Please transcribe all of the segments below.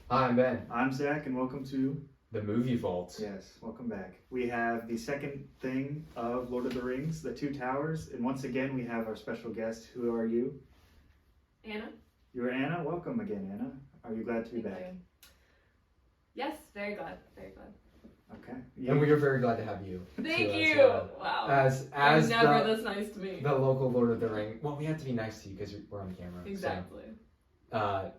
Hi, I'm Ben. I'm Zach, and welcome to The Movie Vault. Yes, welcome back. We have the second thing of Lord of the Rings, The Two Towers, and once again we have our special guest. Who are you? Anna. You're Anna. Welcome again, Anna. Are you glad to be back? Yes, very glad. Very glad. Okay. And we are very glad to have you. Thank too, you. Wow. As You're never the, this nice to me. the local Lord of the Ring. Well, we have to be nice to you because we're on camera. Exactly. So,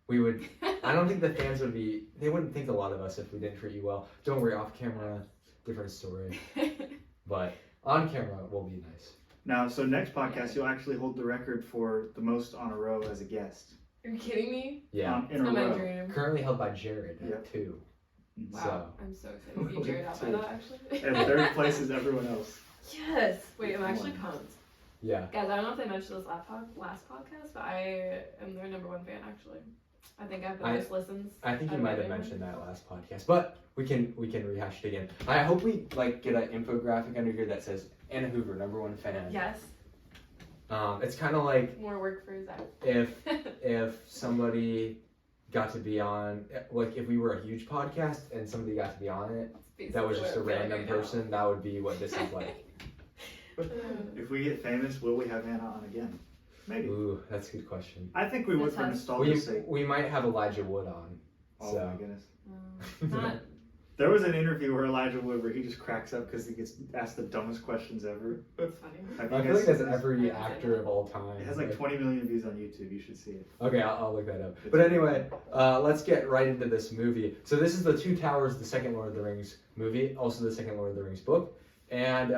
we would. I don't think the fans would be. They wouldn't think a lot of us if we didn't treat you well. Don't worry, off camera, different story. But on camera, we'll be nice. Now, so next podcast you'll actually hold the record for the most on a row as a guest. You're kidding me? Yeah. In a my row. dream. Currently held by Jared at 2. Wow. So. I'm so excited to be Jared out by that, actually. And third place is everyone else. Yes. Wait, I'm actually pumped. Yeah. Guys, I don't know if I mentioned this last podcast, but I am their #1 fan, actually. I think I have the most listens. I think you might have mentioned that last podcast, but we can rehash it again. I hope we get an infographic under here that says Anna Hoover, #1 fan. Yes. It's kind of like More work for Zach. if somebody got to be on, like if we were a huge podcast and somebody got to be on it, that was just a random person. That would be what this is like. If we get famous, will we have Anna on again? Maybe. Ooh, that's a good question. I think we would for nostalgia's sake. We might have Elijah Wood on. Oh my goodness. Not. There was an interview where Elijah Wood where he just cracks up because he gets asked the dumbest questions ever. That's funny. I feel like that's every actor of all time. It has like 20 million views on YouTube. You should see it. Okay, I'll look that up. But anyway, let's get right into this movie. So this is The Two Towers, the second Lord of the Rings movie, also the second Lord of the Rings book. And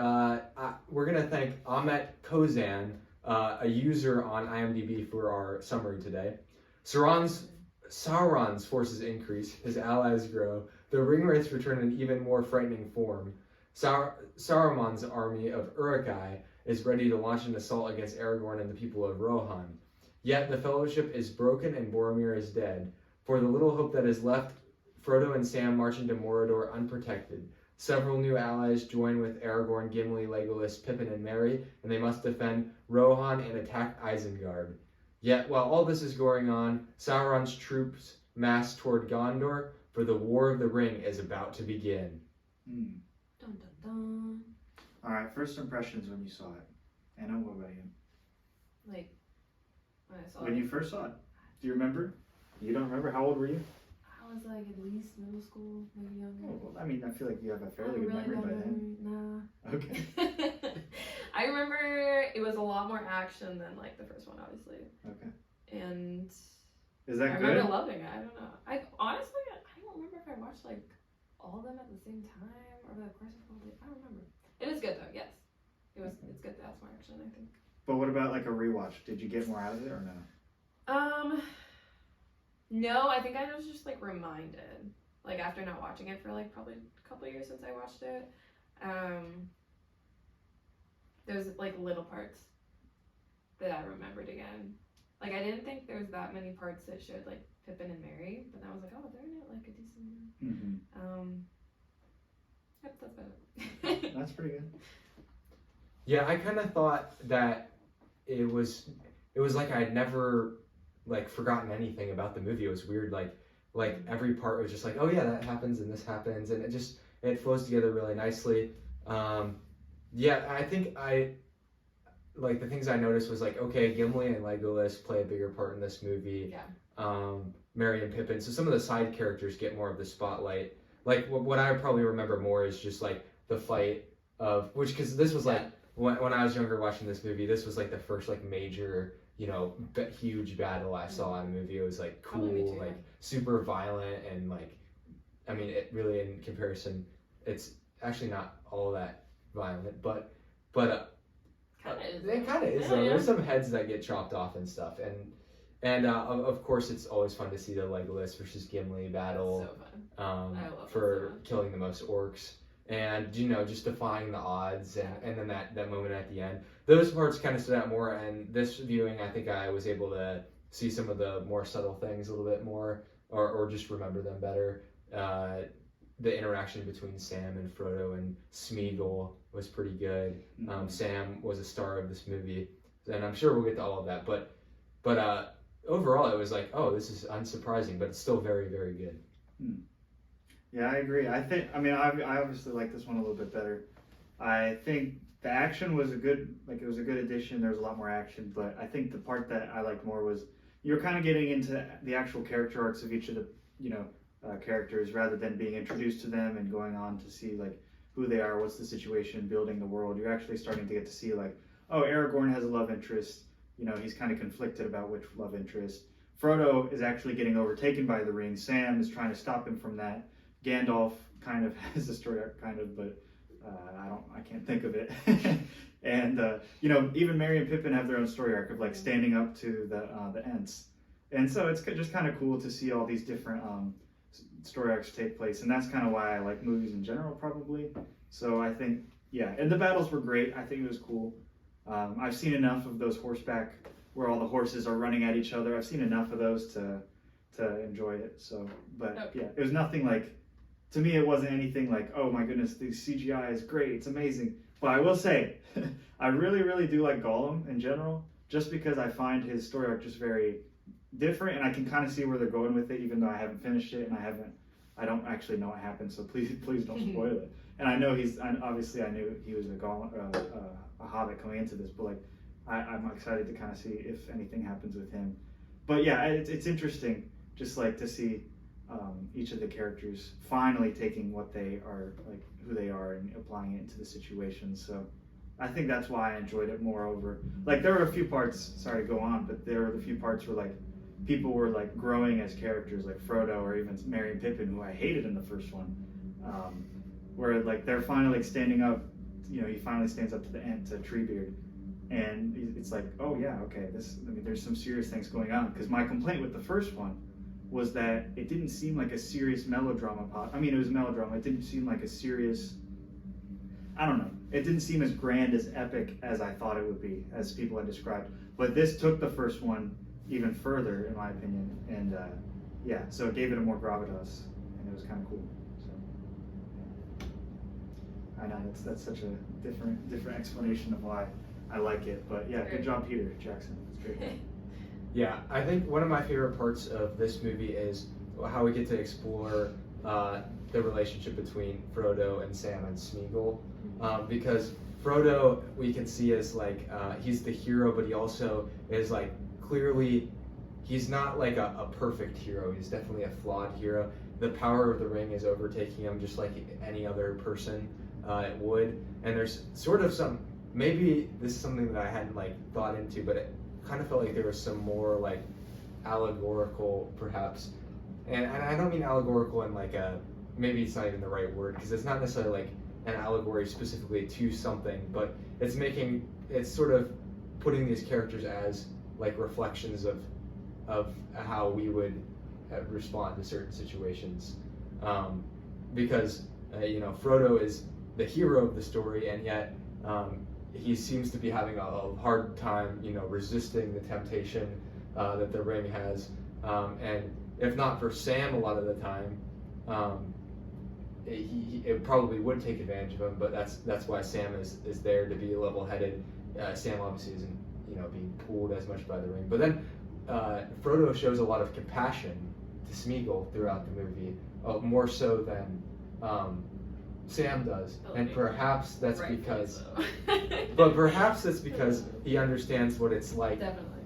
we're going to thank Ahmet Kozan, a user on IMDb, for our summary today. Sauron's forces increase, his allies grow. The ringwraiths return in even more frightening form. Saruman's army of Uruk-hai is ready to launch an assault against Aragorn and the people of Rohan. Yet the Fellowship is broken and Boromir is dead. For the little hope that is left, Frodo and Sam march into Mordor unprotected. Several new allies join with Aragorn, Gimli, Legolas, Pippin, and Merry, and they must defend Rohan and attack Isengard. Yet, while all this is going on, Sauron's troops mass toward Gondor, for the War of the Ring is about to begin. Dun, dun, dun. Alright, first impressions when you saw it. Anna, what about you? Like, when I saw it. When you first saw it. Do you remember? You don't remember? How old were you? I was like at least middle school, maybe younger. Oh, well, I mean, I feel like you have a fairly good memory by then. Nah. Okay. I remember it was a lot more action than like the first one, obviously. Okay. And Is I that remember good? loving it. I don't know. I honestly, I don't remember if I watched like all of them at the same time or over the course of the I don't remember. It is good though. Yes, it's good. That's more action, I think. But what about like a rewatch? Did you get more out of it or no? No, I think I was just like reminded, like after not watching it for like probably a couple of years since I watched it. There's like little parts that I remembered again. Like I didn't think there was that many parts that showed like Pippin and Merry, but then I was like, oh, they're in it like a decent amount. Yep, that's about it. That's pretty good. Yeah, I kind of thought that it was like I had never forgotten anything about the movie. It was weird, like every part was just like, oh yeah, that happens and this happens, and it flows together really nicely. Yeah, I think the things I noticed was like, okay, Gimli and Legolas play a bigger part in this movie. Yeah. Merry and Pippin. So some of the side characters get more of the spotlight. Like what I probably remember more is just like the fight because this was like when I was younger watching this movie, this was like the first like major, huge battle I saw in a movie. It was like cool, like super violent, and like, I mean, it really, in comparison, it's actually not all that violent, but it kind of is. Though. There's some heads that get chopped off and stuff, and of course it's always fun to see the Legolas versus Gimli battle. So fun. For killing the most orcs. And just defying the odds, and then that moment at the end, those parts kind of stood out more. And this viewing, I think I was able to see some of the more subtle things a little bit more, or just remember them better. The interaction between Sam and Frodo and Smeagol was pretty good. Sam was a star of this movie, and I'm sure we'll get to all of that. But overall it was like, oh, this is unsurprising, but it's still very, very good. Yeah, I agree. I obviously like this one a little bit better. I think the action was it was a good addition. There was a lot more action, but I think the part that I liked more was you're kind of getting into the actual character arcs of each of the, characters rather than being introduced to them and going on to see like who they are, what's the situation, building the world. You're actually starting to get to see like, oh, Aragorn has a love interest. He's kind of conflicted about which love interest. Frodo is actually getting overtaken by the ring. Sam is trying to stop him from that. Gandalf kind of has a story arc, but I can't think of it. And even Merry and Pippin have their own story arc of like standing up to the Ents, and so it's just kind of cool to see all these different story arcs take place, and that's kind of why I like movies in general, probably. So I think, yeah, and the battles were great. I think it was cool. I've seen enough of those horseback where all the horses are running at each other. I've seen enough of those to enjoy it. So, but Okay. yeah, it was nothing like. To me, it wasn't anything like, oh my goodness, the CGI is great, it's amazing. But I will say, I really, really do like Gollum in general, just because I find his story arc just very different, and I can kind of see where they're going with it, even though I haven't finished it, and I don't actually know what happened, so please don't spoil it. And I know I knew he was a Hobbit coming into this, but like, I'm excited to kind of see if anything happens with him. But yeah, it's interesting, just like to see each of the characters finally taking what they are, like who they are, and applying it into the situation. So I think that's why I enjoyed it more over, like there were a few parts, sorry to go on, but there were the few parts where like people were like growing as characters, like Frodo or even Merry and Pippin, who I hated in the first one, where like they're finally like standing up, he finally stands up to the Ent, to Treebeard, and it's like, oh yeah, okay, there's some serious things going on, because my complaint with the first one was that it didn't seem like a serious melodrama it was a melodrama. It didn't seem like a serious, I don't know. It didn't seem as grand, as epic as I thought it would be, as people had described. But this took the first one even further, in my opinion. And so it gave it a more gravitas, and it was kind of cool. So I know that's such a different explanation of why I like it. But yeah, good job, Peter Jackson. It's great. Yeah, I think one of my favorite parts of this movie is how we get to explore the relationship between Frodo and Sam and Smeagol, because Frodo we can see as like he's the hero, but he also is like clearly he's not like a perfect hero. He's definitely a flawed hero. The power of the ring is overtaking him just like any other person it would, and there's sort of maybe this is something that I hadn't like thought into, but it kind of felt like there was some more like allegorical perhaps, and I don't mean allegorical in like maybe it's not even the right word, because it's not necessarily like an allegory specifically to something, but it's sort of putting these characters as like reflections of how we would respond to certain situations, because Frodo is the hero of the story, and yet he seems to be having a hard time, resisting the temptation that the ring has. And if not for Sam a lot of the time, it probably would take advantage of him, but that's why Sam is there, to be level-headed. Sam obviously isn't, being pulled as much by the ring. But then Frodo shows a lot of compassion to Smeagol throughout the movie, more so than Sam does, and perhaps that's because, but perhaps that's because he understands what it's like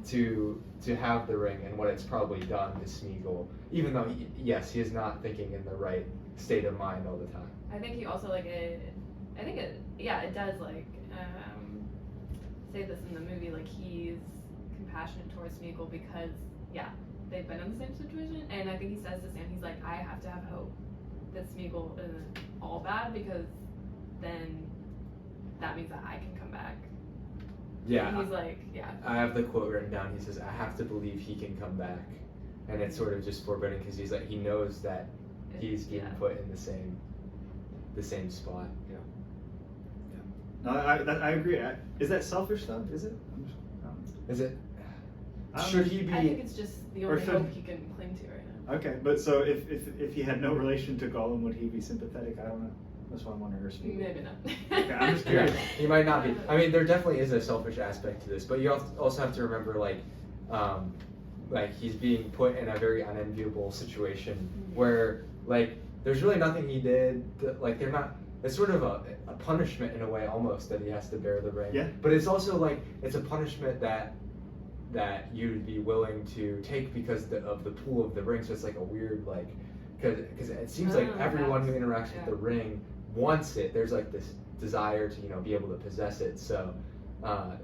to have the ring and what it's probably done to Smeagol, even though he is not thinking in the right state of mind all the time. I think he also it does say this in the movie, like he's compassionate towards Smeagol because they've been in the same situation, and I think he says to Sam, he's like, I have to have hope that Smeagol isn't all bad, because then that means that I can come back. Yeah. And he's like, I have the quote written down. He says, I have to believe he can come back. And it's sort of just foreboding, because he's like, he knows that he's being put in the same spot. Yeah. No, I agree. Is that selfish though? Is it? Is it? Should he be? I think it's just the only hope he can cling to right now. Okay, but so if he had no relation to Gollum, would he be sympathetic? I don't know. That's why I'm wondering her speaking. Maybe not. Okay, I'm just curious. Yeah, he might not be. I mean, there definitely is a selfish aspect to this, but you also have to remember, like, like he's being put in a very unenviable situation where like there's really nothing he did like they're not, it's sort of a punishment in a way almost that he has to bear the ring. Yeah. But it's also like it's a punishment that you'd be willing to take because of the pull of the ring. So it's like a weird like because it seems like everyone who interacts with the ring wants it. There's like this desire to be able to possess it. So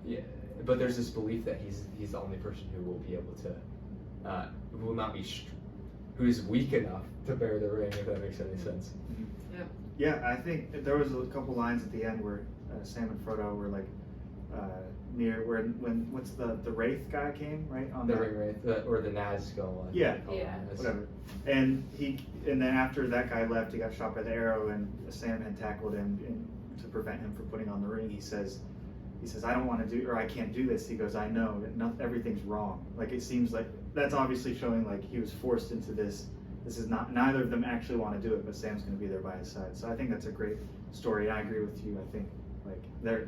yeah, but there's this belief that he's the only person who will be able to who will not be who's weak enough to bear the ring, if that makes any sense. Yeah. Yeah, I think there was a couple lines at the end where Sam and Frodo were like near when what's the Wraith guy came right on the ring wraith or the Nazgul. Yeah. Whatever. And then after that guy left, he got shot by the arrow, and Sam had tackled him to prevent him from putting on the ring. He says, I don't want to do, or I can't do this. He goes, I know that everything's wrong. Like it seems like that's obviously showing like he was forced into this. This is not, neither of them actually want to do it, but Sam's going to be there by his side. So I think that's a great story. I agree with you. I think like their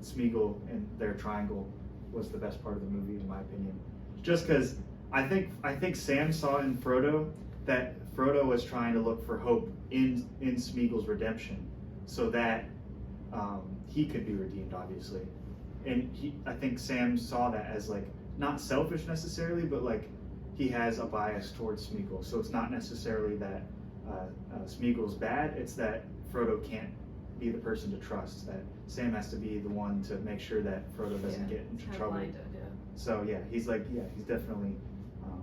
Smeagol and their triangle was the best part of the movie in my opinion. Just because I think Sam saw in Frodo that Frodo was trying to look for hope in Smeagol's redemption, so that he could be redeemed, obviously. And I think Sam saw that as like not selfish necessarily, but like he has a bias towards Smeagol. So it's not necessarily that Smeagol's bad, it's that Frodo can't be the person to trust, that Sam has to be the one to make sure that Frodo doesn't get into trouble. Blinded, So yeah, he's definitely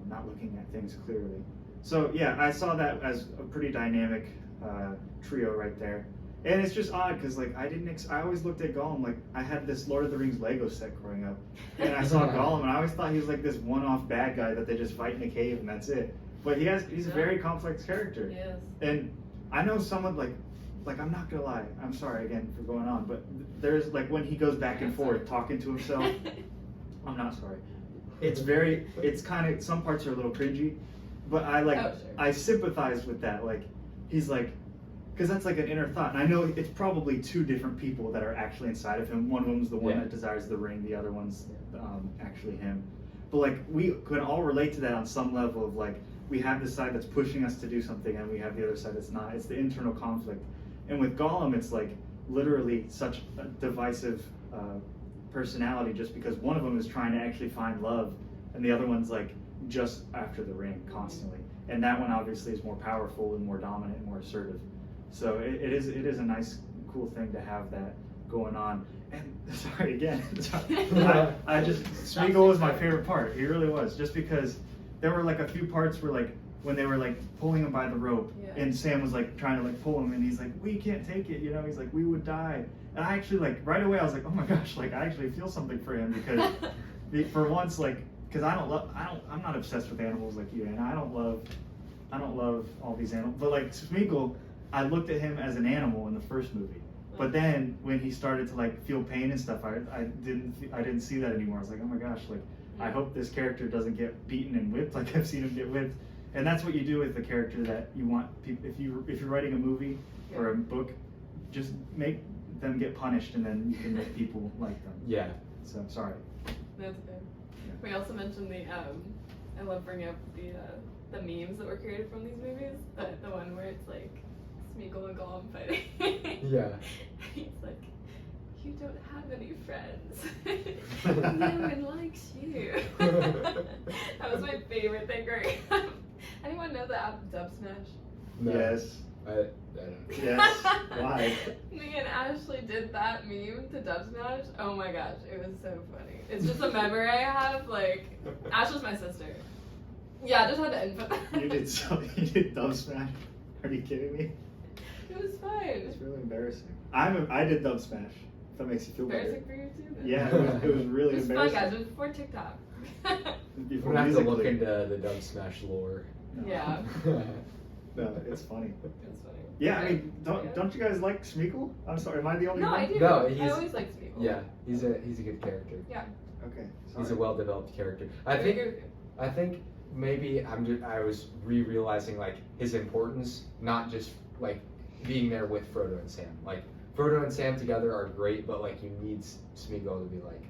not looking at things clearly. So yeah, I saw that as a pretty dynamic trio right there. And it's just odd because like I always looked at Gollum like I had this Lord of the Rings Lego set growing up, and I saw Gollum and I always thought he was like this one-off bad guy that they just fight in a cave and that's it. But he's a very complex character. Yes. And I know someone like I'm not gonna lie, I'm sorry again for going on, but there's like when he goes back and forth talking to himself. I'm not sorry. It's kind of, some parts are a little cringy, but I sympathize with that. Like he's like, because that's like an inner thought, and I know it's probably two different people that are actually inside of him. One of them's the one that desires the ring, the other one's actually him. But like we can all relate to that on some level of like we have this side that's pushing us to do something, and we have the other side that's not. It's the internal conflict. And with Gollum, it's like literally such a divisive personality, just because one of them is trying to actually find love, and the other one's like just after the ring constantly. And that one obviously is more powerful and more dominant and more assertive. So it is a nice, cool thing to have that going on. And sorry again, I just Smeagol was my favorite part. He really was, just because there were like a few parts where like when they were like pulling him by the rope, and Sam was like trying to like pull him, and he's like, we can't take it, he's like, we would die. And I actually like right away I was like, oh my gosh, like I actually feel something for him, because for once, like, because I'm not obsessed with animals like you, and I don't love all these animals, but like Smeagol, I looked at him as an animal in the first movie, but then when he started to like feel pain and stuff, I didn't see that anymore. I was like, oh my gosh, like I hope this character doesn't get beaten and whipped like I've seen him get whipped. And that's what you do with the character that you want people. If you're writing a movie or a book, just make them get punished, and then you can make people like them. Yeah. So sorry. That's good. Yeah. We also mentioned I love bringing up the memes that were created from these movies. The one where it's like Smeagol and Gollum fighting. Yeah. He's like, you don't have any friends. No one likes you. That was my favorite thing growing up. Anyone know the app Dub Smash? No. Yes. I don't. Yes. Why? Me and Ashley did that meme to Dub Smash. Oh my gosh, it was so funny. It's just a memory I have. Like, Ashley's my sister. Yeah, I just had to input that. You did Dub Smash? Are you kidding me? It was fun. It's really embarrassing. I did Dub Smash. If that makes you feel better. Embarrassing for you too? Then? Yeah, it was really It was embarrassing. fun, guys. It was before TikTok. Before We're gonna have to look Musical.ly. into the Dub Smash lore. No. Yeah. No, it's funny. It's funny. Yeah, I mean, don't you guys like Smeagol? I'm sorry, am I the only No, one? I do. No, I always liked Smeagol. Yeah, he's a good character. Yeah. Okay. He's a sorry. well-developed character. I I think agree with you. I think maybe I was realizing like his importance, not just like being there with Frodo and Sam. Like Frodo and Sam together are great, but like you need Smeagol to be like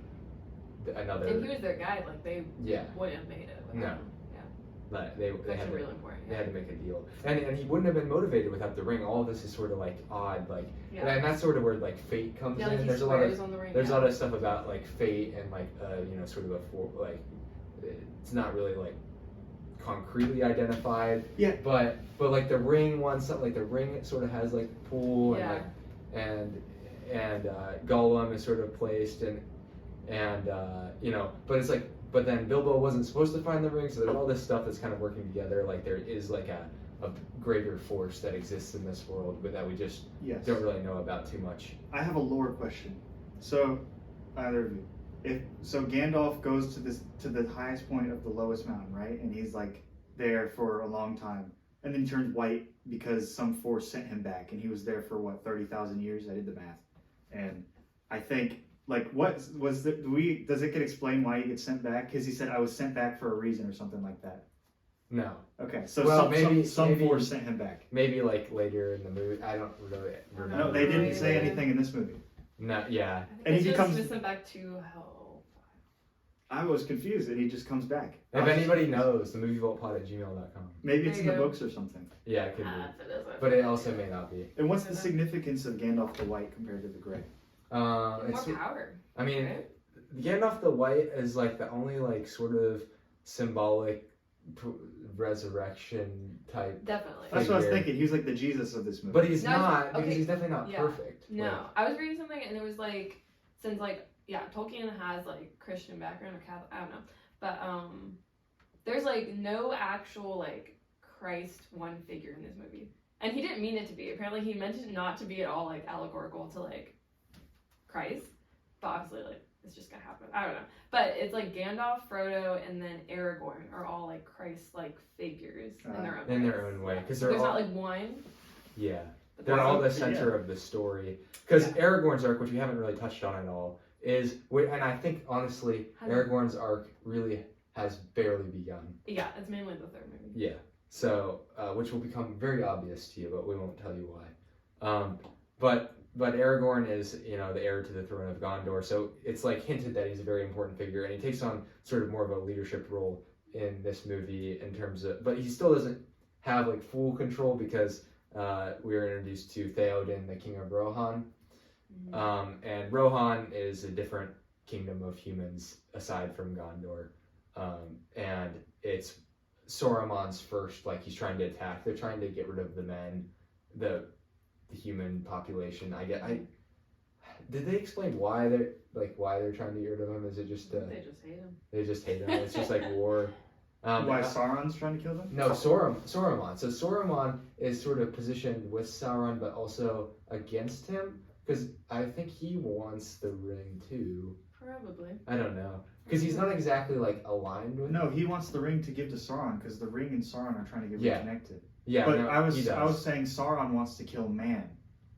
another. If he was their guide, like they Yeah. wouldn't have made it. No. without him. But they That's had to, really important. they had to make a deal, and he wouldn't have been motivated without the ring. All of this is sort of like odd, like, Yeah. and that's sort of where like fate comes Yeah, like in. he There's a lot of on the ring. there's a lot of stuff about like fate and like sort of like it's not really like concretely identified. Yeah. But like the ring one, something like the ring sort of has like pull and Yeah. like and Gollum is sort of placed and but it's like. But then Bilbo wasn't supposed to find the ring, so there's all this stuff that's kind of working together. Like there is like a greater force that exists in this world, but that we just Yes. don't really know about too much. I have a lore question. So, either of you, so Gandalf goes to the highest point of the lowest mountain, right? And he's like there for a long time, and then he turns white because some force sent him back, and he was there for what 30,000 years. I did the math, and I think. Like, what was the, does it get explained why he gets sent back? Because he said, I was sent back for a reason or something like that. No. Okay, so Well, some maybe- force sent him back. Maybe like later in the movie. I don't really remember. No, they didn't Really? say anything in this movie. No, yeah. I think And it's he just becomes- sent back to hell. I was confused, and he just comes back. If anybody knows, the movievaultpod@gmail.com. Maybe it's There in you the go. books or something. Yeah, it could be. If it isn't. But it also may not be. And what's the significance of Gandalf the White compared to the Gray? More It's, power. I mean, Right? Gandalf the White is like the only like sort of symbolic resurrection type. Definitely. That's what I was Figure. thinking. He was like the Jesus of this movie. But he's No, not because okay, he's definitely not yeah. perfect. No, Like, I was reading something and it was like, since like, yeah, Tolkien has like Christian background or Catholic, I don't know, but there's like no actual like Christ one figure in this movie, and he didn't mean it to be. Apparently, he meant it not to be at all like allegorical to like Christ, but obviously like it's just gonna happen. I don't know, but it's like Gandalf, Frodo, and then Aragorn are all like Christ-like figures in their own in ways. their own way, because There's they're all not like one. yeah. But They're there's all the like- center of the story. Because Aragorn's arc, which we haven't really touched on at all, is, and I think honestly, Aragorn's arc really has barely begun. Yeah, it's mainly the third movie. Yeah. So, which will become very obvious to you, but we won't tell you why. But Aragorn is, the heir to the throne of Gondor. So it's like hinted that he's a very important figure, and he takes on sort of more of a leadership role in this movie in terms of, but he still doesn't have like full control because we are introduced to Theoden, the king of Rohan. And Rohan is a different kingdom of humans aside from Gondor. And it's Saruman's first, like he's trying to attack. They're trying to get rid of the men, the human population. Did they explain why they're trying to get rid of him? Is it just They just hate him. they just hate him? It's just like war. Why Sauron's trying to kill them? No, Saruman. So Saruman is sort of positioned with Sauron, but also against him, because I think he wants the ring too. Probably. I don't know, because he's not exactly like aligned with. No, he wants the ring to give to Sauron because the ring and Sauron are trying to get Yeah. reconnected. Yeah, But no, I he was does. saying Sauron wants to kill man.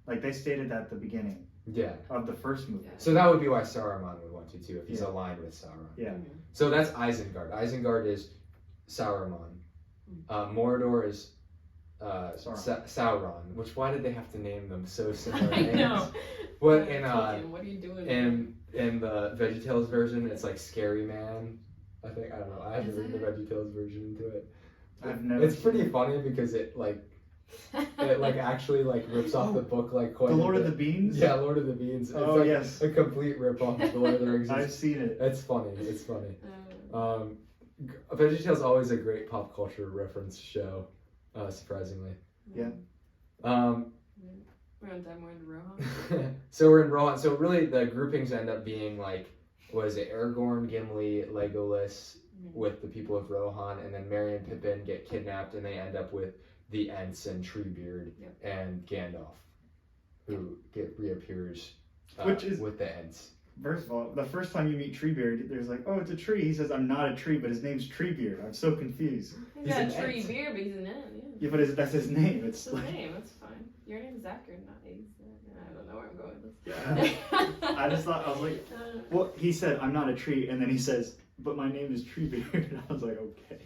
Like they stated that at the beginning Yeah. of the first movie. Yeah. So that would be why Saruman would want to too, if he's Yeah. aligned with Sauron. Yeah. So that's Isengard. Isengard is Saruman. Mordor is Sauron. Which, why did they have to name them so similar I names? know. What Tolkien, what are you doing? in the VeggieTales version, it's like Scary Man. I think, I don't know. I had to Is read the it? VeggieTales version into it. I've never. It's pretty funny because it actually like rips off the book like quite The a Lord of bit. the Beans. Yeah, Lord of the Beans. It's Oh, like yes. a complete rip off of the Lord of the Rings. I've seen it. It's funny. It's funny. VeggieTales always a great pop culture reference show, surprisingly. Yeah. We're on time. We're in Rohan. So we're in Rohan. So really, the groupings end up being like, was it Aragorn, Gimli, Legolas with the people of Rohan, and then Merry and Pippin get kidnapped, and they end up with the Ents and Treebeard and Gandalf, who reappears Which is- with the Ents. First of all, the first time you meet Treebeard, there's like, oh, it's a tree. He says, I'm not a tree, but his name's Treebeard. I'm so confused. He's He's got an a tree ant. beard, but he's an ant. Yeah. Yeah, but that's his name. It's It's his like, name. That's fine. Your name's Zachary, not Ace. I don't know where I'm going with yeah. I just thought, I was like, well, he said, I'm not a tree, and then he says, but my name is Treebeard. I was like, okay.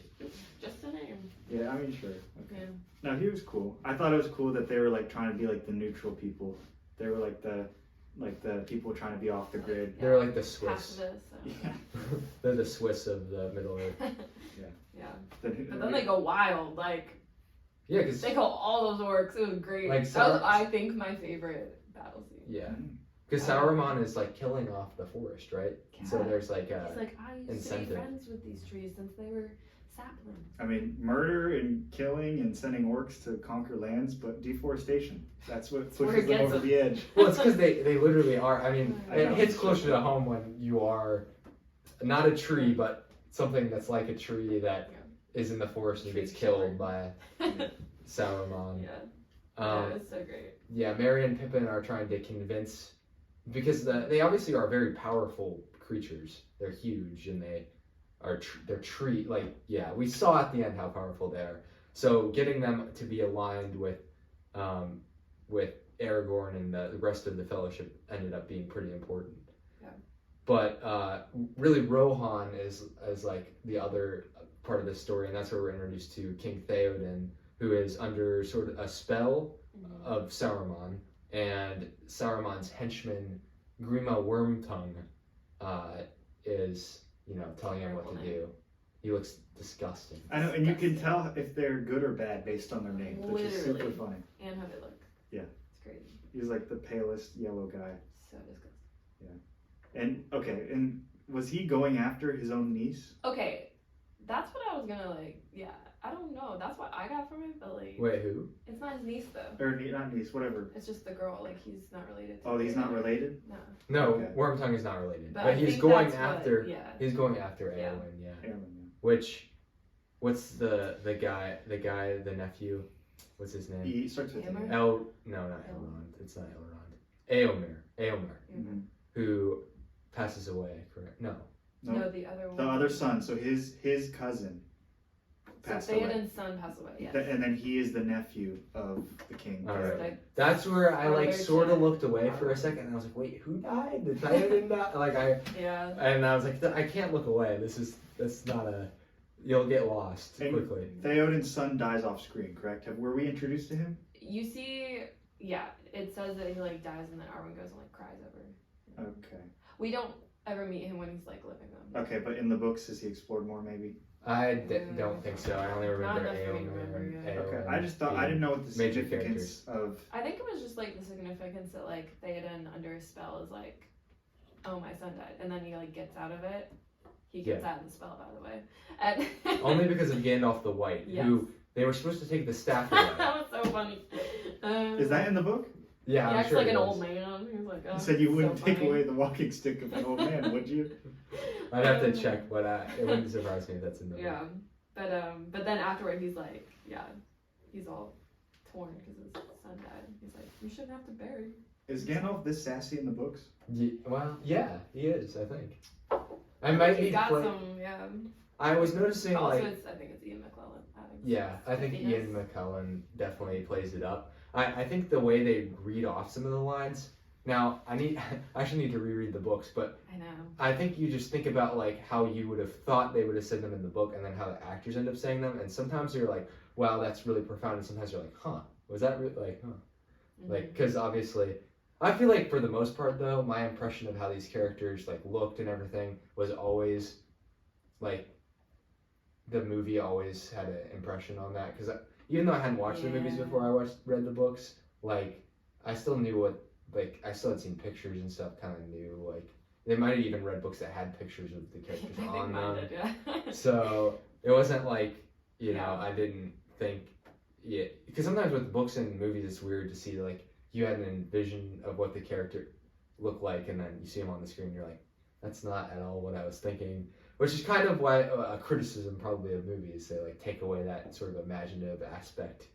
Just a name. Yeah, I mean, sure. Okay. Yeah. No, he was cool. I thought it was cool that they were like trying to be like the neutral people. They were like like the people trying to be off the grid. They're like the Swiss. Pacifist, so. Yeah. They're the Swiss of the Middle Earth. Yeah. Then- But then they go wild. Like, Yeah, because they kill all those orcs. It was great. Like, That was, I think, my favorite battle scene. yeah, because Sauron is like killing off the forest, right? So Yeah. there's like He's like, I used to incentive. be friends with these trees since they were saplings. I mean, murder and killing and sending orcs to conquer lands, but deforestation. That's what where pushes it them gets over them. the edge. well, it's because they literally are. I mean, I it know. hits closer to home when you are not a tree, but something that's like a tree that is in the forest and Tree gets killed killer. by Sauron. Yeah. Um, It was so great. Yeah, Merry and Pippin are trying to convince, because they obviously are very powerful creatures. They're huge and they're tree like we saw at the end how powerful they are. So getting them to be aligned with Aragorn and the rest of the Fellowship ended up being pretty important. Yeah. But really, Rohan is like the other part of the story, and that's where we're introduced to King Theoden, who is under sort of a spell of Saruman, and Saruman's henchman Grima Wormtongue is telling him what to do. He looks disgusting. I know, and you can tell if they're good or bad based on their names, which is super Literally. funny. And how they look. Yeah. It's crazy. He's like the palest yellow guy. So disgusting. And okay, and was he going after his own niece? Okay, that's what I was gonna I don't know. That's what I got from it, but Wait, who? it's not his niece though. Or not niece, whatever. It's just the girl. Like, he's not related to Oh, he's her. not related? No. No, Okay. Wormtongue is not related, But but I he's think going that's after. what, yeah. He's going after Yeah. Eowyn, yeah. Aaron, What's the guy, the nephew? What's his name? He starts with Hammer? an No, not Elrond. It's not Elrond. Eomer, Mhm. who passes away. Correct? No. No, No, the other one. the other son. So his cousin passed so away. Theoden's son passed away. Yeah. And then he is the nephew of the king. All right. Like, That's where I Brother sort of to looked away for a second, and I was like, "Wait, who died? Did Theoden die?" yeah. And I was like, "I can't look away. That's not a. You'll get lost And- quickly." Theoden's son dies off screen, correct? Were we introduced to him? You see, it says that he dies and then Arwen goes and cries over. Okay. We don't ever meet him when he's living them. Okay, but in the books, is he explored more maybe? I don't think so. I only remember Not enough for me to Eomer remember, and yeah. Okay, Eowyn I just thought I being didn't know what the major significance of. I think it was just the significance that Theoden under a spell is oh, my son died, and then he gets out of it. He gets out of the spell, by the way. And Only because of Gandalf the White, Yes. who they were supposed to take the staff away. that was so funny. Is that in the book? Yeah, he I'm acts sure like it an is. old man. He was like, oh, You said you so wouldn't take funny. away the walking stick of an old man, would you? I'd have to check, but it wouldn't surprise me if that's in the book. Yeah, but then afterward he's he's all torn because his son died. He's like, you shouldn't have to bury. Is Gandalf this sassy in the books? Well, yeah, he is. I think. I might be. He's got some, I was noticing Also, I think it's Ian McClellan. Yeah, I think Ian McKellen definitely plays it up. I think the way they read off some of the lines. Now, I actually need to reread the books, but I know. I think you just think about how you would have thought they would have said them in the book, and then how the actors end up saying them. And sometimes you're like, "Wow, that's really profound," and sometimes you're like, "Huh, was that really Mm-hmm. because obviously." I feel like for the most part, though, my impression of how these characters looked and everything was always the movie always had an impression on that, because even though I hadn't watched the movies before I read the books, I still knew what I still had seen pictures and stuff, kind of knew they might have even read books that had pictures of the characters I think on mine them. did, yeah. So it wasn't Yeah. I didn't think because sometimes with books and movies it's weird to see you had an vision of what the character looked like, and then you see him on the screen, you're like, that's not at all what I was thinking. Which is kind of why a criticism probably of movies, they take away that sort of imaginative aspect.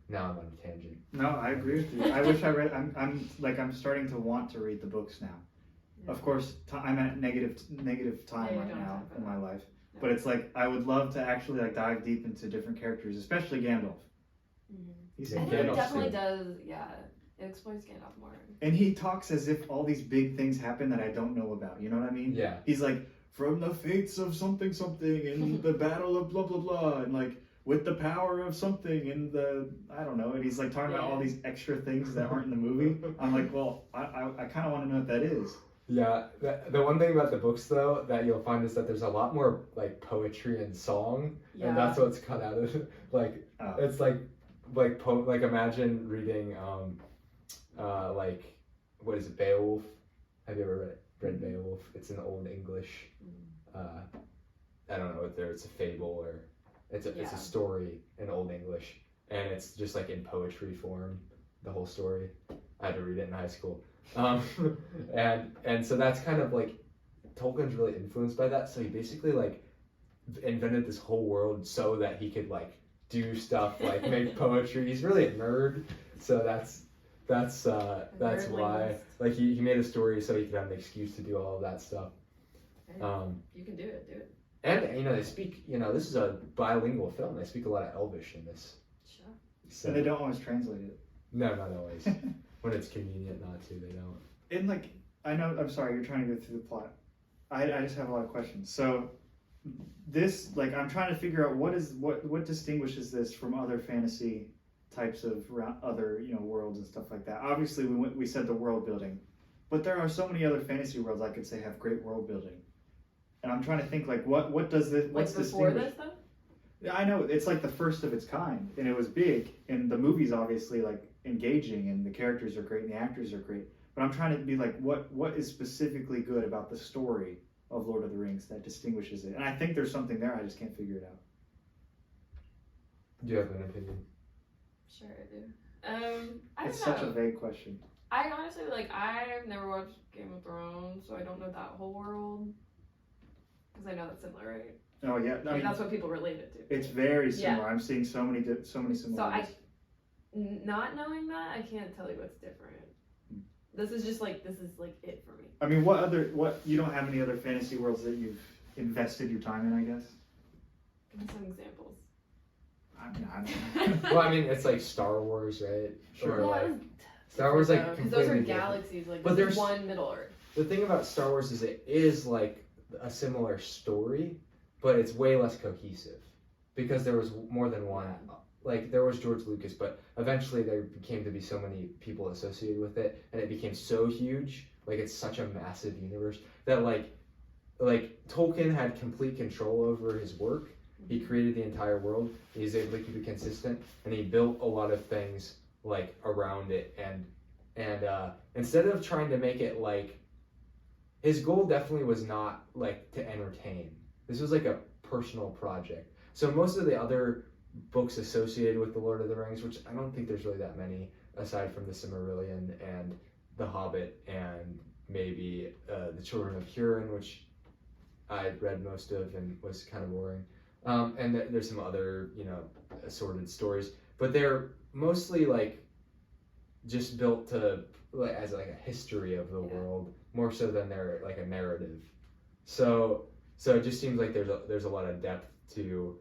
Now I'm on a tangent. No, I agree with you. I wish I read. I'm starting to want to read the books now. Yeah. Of course, I'm at negative time Yeah, right don't now talk in about my life. No. But it's I would love to actually dive deep into different characters, especially Gandalf. Mhm. He's Yeah, I think it Gandalf's definitely good. does. Yeah, it explores Gandalf more. And he talks as if all these big things happen that I don't know about. You know what I mean? Yeah. He's from the fates of something something and the battle of blah blah blah, and with the power of something in the, I don't know, and he's like talking about all these extra things that aren't in the movie. I'm like, well, I kind of want to know what that is. Yeah, the one thing about the books though that you'll find is that there's a lot more like poetry and song, and that's what's cut out of it. Like it's like imagine reading like what is it, Beowulf? Have you ever read Beowulf? It's in Old English. I don't know whether it's a fable or it's a story in Old English, and it's just like in poetry form, the whole story. I had to read it in high school. And so that's kind of like Tolkien's really influenced by that. So he basically like invented this whole world so that he could like do stuff like make poetry. He's really a nerd, so that's why like he made a story so he could have an excuse to do all of that stuff. You can do it. And they speak. This is a bilingual film. They speak a lot of Elvish in this. Sure. So they don't always translate it. No, not always. When it's convenient not to, they don't. And like, I know, I'm sorry, you're trying to go through the plot. I just have a lot of questions. So this, like, I'm trying to figure out what distinguishes this from other fantasy types of other, worlds and stuff like that. Obviously, we said the world building, but there are so many other fantasy worlds I could say have great world building. And I'm trying to think, like, what does this, what's before this though? Yeah, I know, it's like the first of its kind, and it was big, and the movie's obviously like engaging, and the characters are great, and the actors are great. But I'm trying to be like, what is specifically good about the story of Lord of the Rings that distinguishes it? And I think there's something there, I just can't figure it out. Do you have an opinion? Sure, I do. It's such a vague question. I honestly, I've never watched Game of Thrones, so I don't know that whole world. Because I know that's similar, right? Oh yeah, I mean, that's what people relate it to. It's very similar. Yeah. I'm seeing so many similarities. So not knowing that, I can't tell you what's different. This is it for me. I mean, what you don't have any other fantasy worlds that you've invested your time in, I guess? Give me some examples. I don't know. Well, I mean, it's like Star Wars, right? Sure. Or Star Wars, because those are galaxies. But there's one Middle Earth. The thing about Star Wars is it is like a similar story, but it's way less cohesive because there was more than one. Yeah. Like there was George Lucas, but eventually there came to be so many people associated with it, and it became so huge. Like it's such a massive universe that like Tolkien had complete control over his work. He created the entire world. He was able to keep it consistent, and he built a lot of things like around it. And instead of trying to make it like, his goal definitely was not like to entertain. This was like a personal project. So most of the other books associated with the Lord of the Rings, which I don't think there's really that many aside from the Silmarillion and the Hobbit and maybe the Children of Hurin, which I read most of and was kind of boring. And there's some other, assorted stories, but they're mostly like just built to as like a history of the world more so than they're like a narrative. So it just seems like there's a lot of depth to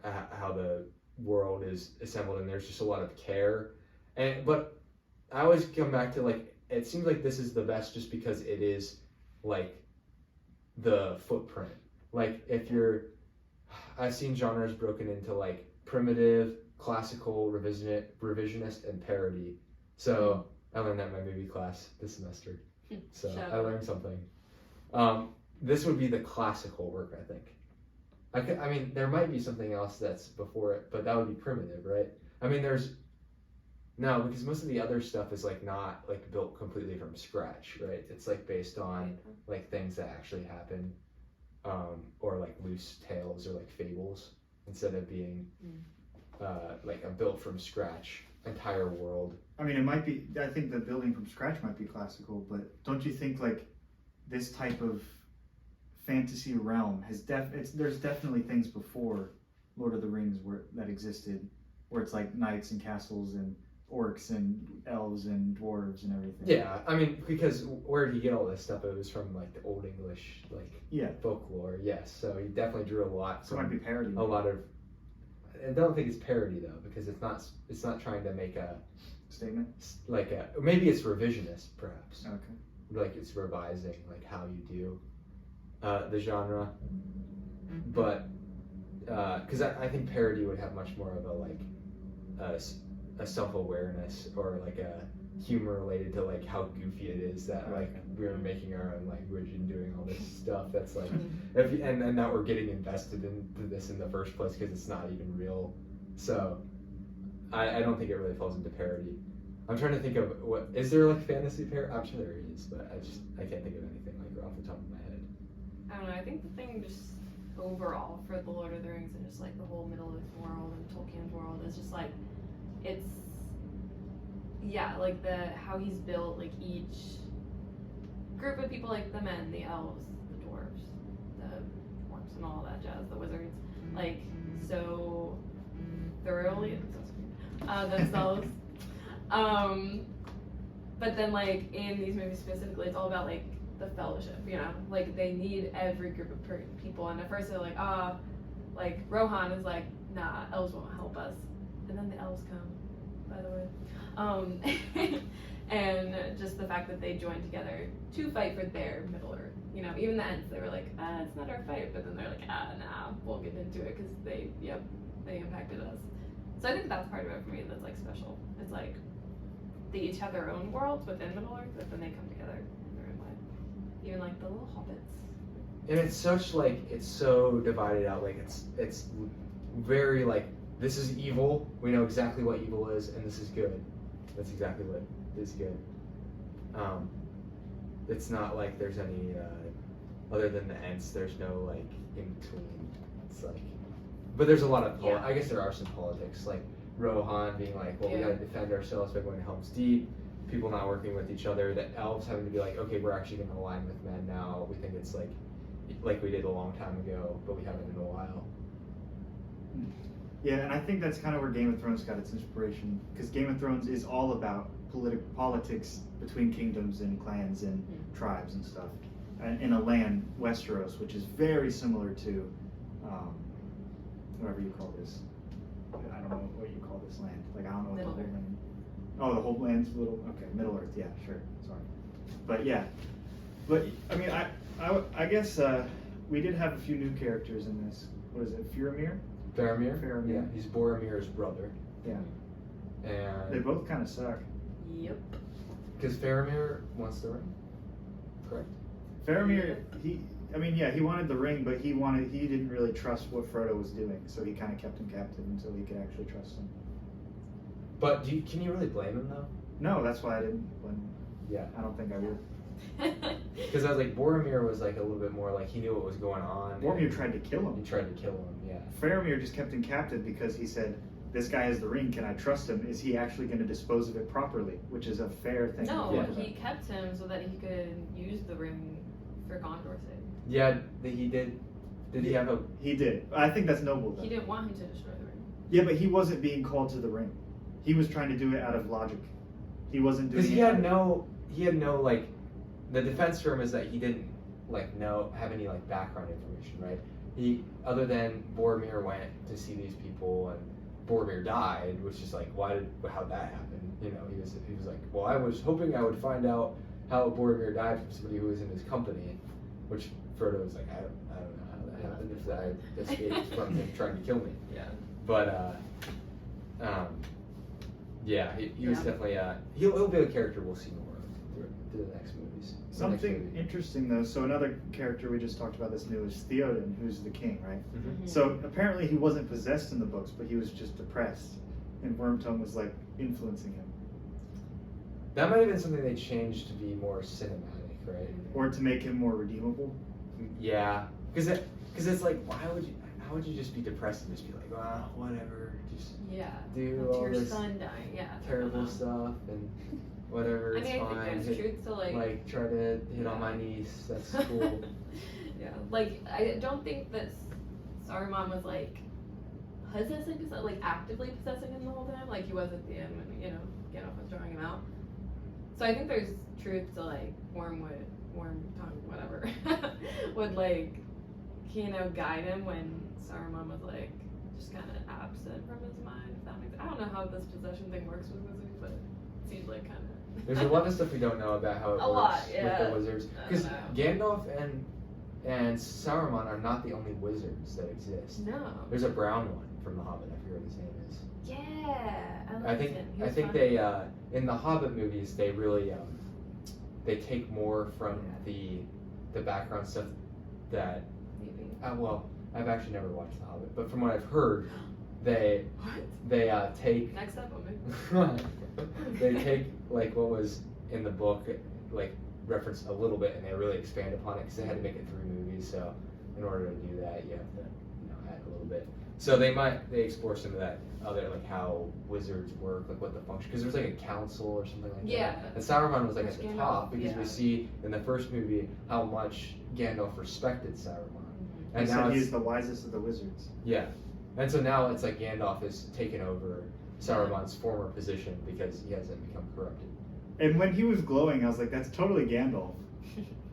how the world is assembled, and there's just a lot of care. But I always come back to like, it seems like this is the best just because it is like the footprint. Like I've seen genres broken into like primitive, classical, revisionist, and parody. So I learned that in my movie class this semester. So I learned something. This would be the classical work, I think. I mean, there might be something else that's before it, but that would be primitive, right? I mean, no, because most of the other stuff is like not like built completely from scratch, right? It's like based on like things that actually happen, or like loose tales or like fables, instead of being like a built from scratch entire world. I mean, it might be, I think the building from scratch might be classical, but don't you think like this type of fantasy realm has there's definitely things before Lord of the Rings that existed, where it's like knights and castles and orcs and elves and dwarves and everything. Yeah, I mean, because where did he get all this stuff? It was from like the Old English folklore. Yes, so he definitely drew a lot. So it might be parody. A lot of. I don't think it's parody though, because it's not trying to make a statement. Like maybe it's revisionist, perhaps. Okay. Like it's revising like how you do the genre, but because I think parody would have much more of a like a self-awareness or like a humor related to like how goofy it is that like we're making our own language and doing all this stuff that's like and that we're getting invested into this in the first place because it's not even real. So I don't think it really falls into parody. I'm trying to think of what is there like fantasy parody? I'm sure there is, but I can't think of anything like off the top of my head. I don't know. I think the thing just overall for the Lord of the Rings and just like the whole Middle Earth world and Tolkien's world is just like it's like how he's built like each group of people, like the men, the elves, the dwarves, the orcs, and all that jazz, the wizards, like so thoroughly themselves. But then like in these movies specifically, it's all about like the fellowship, you know, like they need every group of people. And at first they're like, like Rohan is like, nah, elves won't help us, and then the elves come, by the way. And just the fact that they joined together to fight for their Middle Earth, you know, even the Ents, they were like, it's not our fight, but then they're like, nah, we'll get into it because they impacted us. So I think that's part of it for me that's like special. It's like they each have their own worlds within Middle Earth, but then they come together in their own way. Even like the little hobbits. And it's such like it's so divided out. Like it's very like this is evil. We know exactly what evil is, and this is good. That's exactly what is good. It's not like there's any other than the Ents. There's no like in between. It's like, but there's a lot of I guess there are some politics like Rohan being like, well, we gotta defend ourselves by going to Helm's Deep. People not working with each other. The elves having to be like, okay, we're actually going to align with men now. We think it's like we did a long time ago, but we haven't in a while. Yeah, and I think that's kind of where Game of Thrones got its inspiration, because Game of Thrones is all about politics between kingdoms and clans and tribes and stuff, in a land, Westeros, which is very similar to whatever you call this. I don't know what you call this land. Like, I don't know what the whole land. Oh, the whole land's Middle Earth. Yeah, sure. Sorry, but yeah, but I mean, I guess we did have a few new characters in this. What is it, Faramir? Faramir. Yeah, he's Boromir's brother. Yeah, and they both kind of suck. Yep. Because Faramir wants the ring, correct? Faramir, he wanted the ring, but he didn't really trust what Frodo was doing, so he kind of kept him captive until he could actually trust him. But can you really blame him though? No, that's why I didn't blame him. Yeah, I don't think I would. Because I was like, Boromir was like a little bit more like he knew what was going on. Boromir tried to kill him. He tried to kill him. Yeah. Faramir just kept him captive because he said, "This guy has the ring. Can I trust him? Is he actually going to dispose of it properly?" Which is a fair thing. No, he kept him so that he could use the ring for Gondor's sake. Yeah, he did. Did he have a? He did. I think that's noble though. He didn't want him to destroy the ring. Yeah, but he wasn't being called to the ring. He was trying to do it out of logic. He wasn't doing it. Because he had no like. The defense term is that he didn't like have any like background information, right? He other than Boromir went to see these people and Boromir died, which is like how'd that happen? You know, he was like, well, I was hoping I would find out how Boromir died from somebody who was in his company, which Frodo was like, I don't know how that happened if I escaped from him trying to kill me. Yeah. But he was definitely he'll be a character we'll see more of through the next movies. Something interesting though, so another character we just talked about this new is Theoden, who's the king, right? Mm-hmm. So apparently he wasn't possessed in the books, but he was just depressed, and Wormtongue was like influencing him. That might have been something they changed to be more cinematic, right? Or to make him more redeemable. Yeah, because it's like, how would you just be depressed and just be like, well, whatever, just do all this son dying, terrible stuff and whatever, it's fine. I think there's truth to like try to hit on my niece. That's cool. Yeah, like I don't think that Saruman was like possessing, like actively possessing him the whole time, like he was at the end when Gandalf was drawing him out. So I think there's truth to like Wormtongue, whatever, would like guide him when Saruman was like just kind of absent from his mind. If that makes I don't know how this possession thing works with wizards, but it seems like kind of. There's a lot of stuff we don't know about how it works with the wizards. Because Gandalf and and Saruman are not the only wizards that exist. No. There's a brown one from The Hobbit. I forget what his name is. Yeah. I think him. He I was think fun. they in the Hobbit movies they really they take more from the background stuff that Maybe. well I've actually never watched The Hobbit, but from what I've heard they What? take Next up, maybe. they take like what was in the book, like reference a little bit, and they really expand upon it because they had to make it 3 movies. So in order to do that, you have to add a little bit. So they explore some of that other like how wizards work, like what the function, because there's like a council or something like Yeah. that. And Saruman was like Which at the Gandalf, top because we yeah. see in the first movie how much Gandalf respected Saruman. He And said now he's it's, the wisest of the wizards. yeah, and so now it's like Gandalf has taken over Saruman's former position because he hasn't become corrupted. And when he was glowing, I was like, that's totally Gandalf.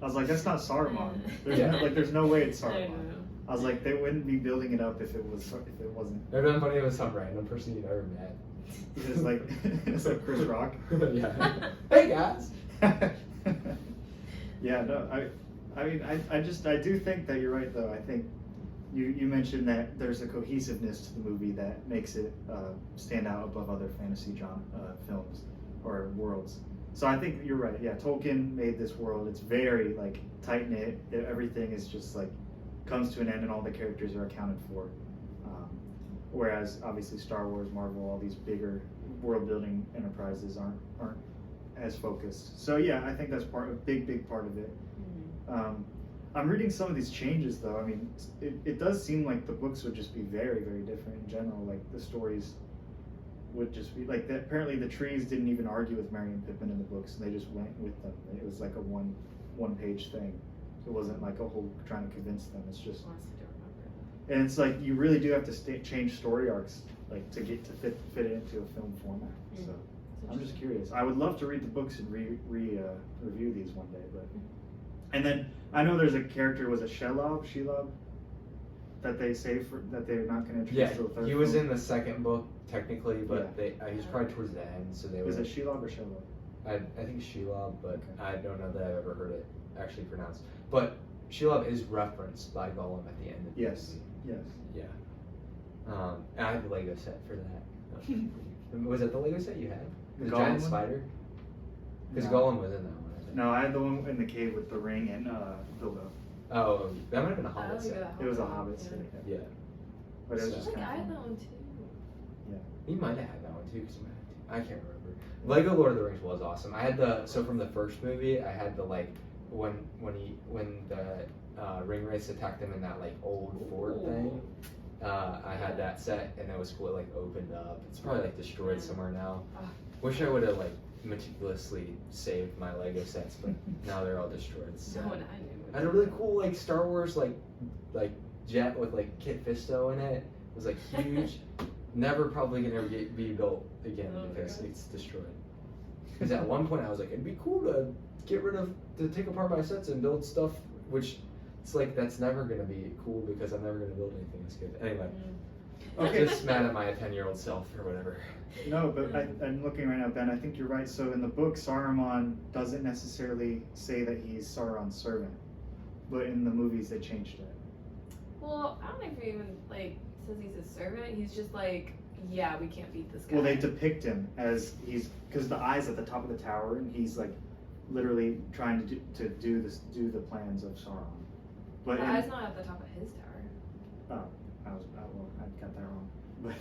I was like, that's not Saruman. There's Yeah. there's no way it's I Saruman. know. I was like, they wouldn't be building it up if it wasn't. It would have been funny if it was some random person you've ever met. It's like it's like Chris Rock. Yeah. Hey guys. Yeah, no, I mean, I do think that you're right though. I think you mentioned that there's a cohesiveness to the movie that makes it stand out above other fantasy films or worlds. So I think you're right. Yeah, Tolkien made this world. It's very like tight knit. Everything is just like comes to an end, and all the characters are accounted for. Whereas obviously Star Wars, Marvel, all these bigger world building enterprises aren't as focused. So yeah, I think that's a big part of it. I'm reading some of these changes though. I mean, it does seem like the books would just be very different in general. Like the stories would just be like that. Apparently the trees didn't even argue with Merry and Pippin in the books, and they just went with them. It was like a one page thing. It wasn't like a whole trying to convince them. It's just, Honestly, don't remember. and it's like you really do have to change story arcs like to get to fit it into a film format. So I'm just curious. I would love to read the books and review these one day, but. And then I know there's a character, was it Shelob, that they say that they're not going to introduce Yeah, to the third he was film? in the second book technically, but Yeah. he was probably towards the end, so they Is were. it Shelob or Shelob? I think Shelob, but Okay. I don't know that I've ever heard it actually pronounced. But Shelob is referenced by Gollum at the end of the Yes. movie. Yes. Yeah. And I have the Lego set for that. Was it the Lego set you had? The Gollum giant one? spider? Because No. Gollum was in that one, I think. No, I had the one in the cave with the ring and Bilbo. Oh, that might have been a Hobbit Oh, set. yeah. It was a Hobbit set. Yeah. But it was So- I just think I kind had of that one too. He might have had that one too, because I can't remember. Lego Lord of the Rings was awesome. I had so from the first movie, I had the like when the ring wraiths attacked them in that like old fort thing. I had that set, and it was cool. It like opened up. It's probably like destroyed somewhere now. Wish I would have like meticulously saved my Lego sets, but now they're all destroyed. So. No one I knew. I had a really cool like Star Wars like jet with like Kit Fisto in it. It was like huge. Never probably gonna be built again Oh my because God. it's destroyed. Because at one point I was like, it'd be cool to take apart my sets and build stuff, which it's like that's never gonna be cool because I'm never gonna build anything as good. Anyway, Okay. just mad at my 10-year-old self or whatever. No, but I'm looking right now, Ben. I think you're right. So in the book, Saruman doesn't necessarily say that he's Sauron's servant, but in the movies they changed it. Well, I don't know if he even like says he's a servant. He's just like, yeah, we can't beat this guy. Well, they depict him as because the eye's at the top of the tower, and he's like literally trying to do the plans of Sauron. But The eye's not at the top of his tower. I got that wrong. But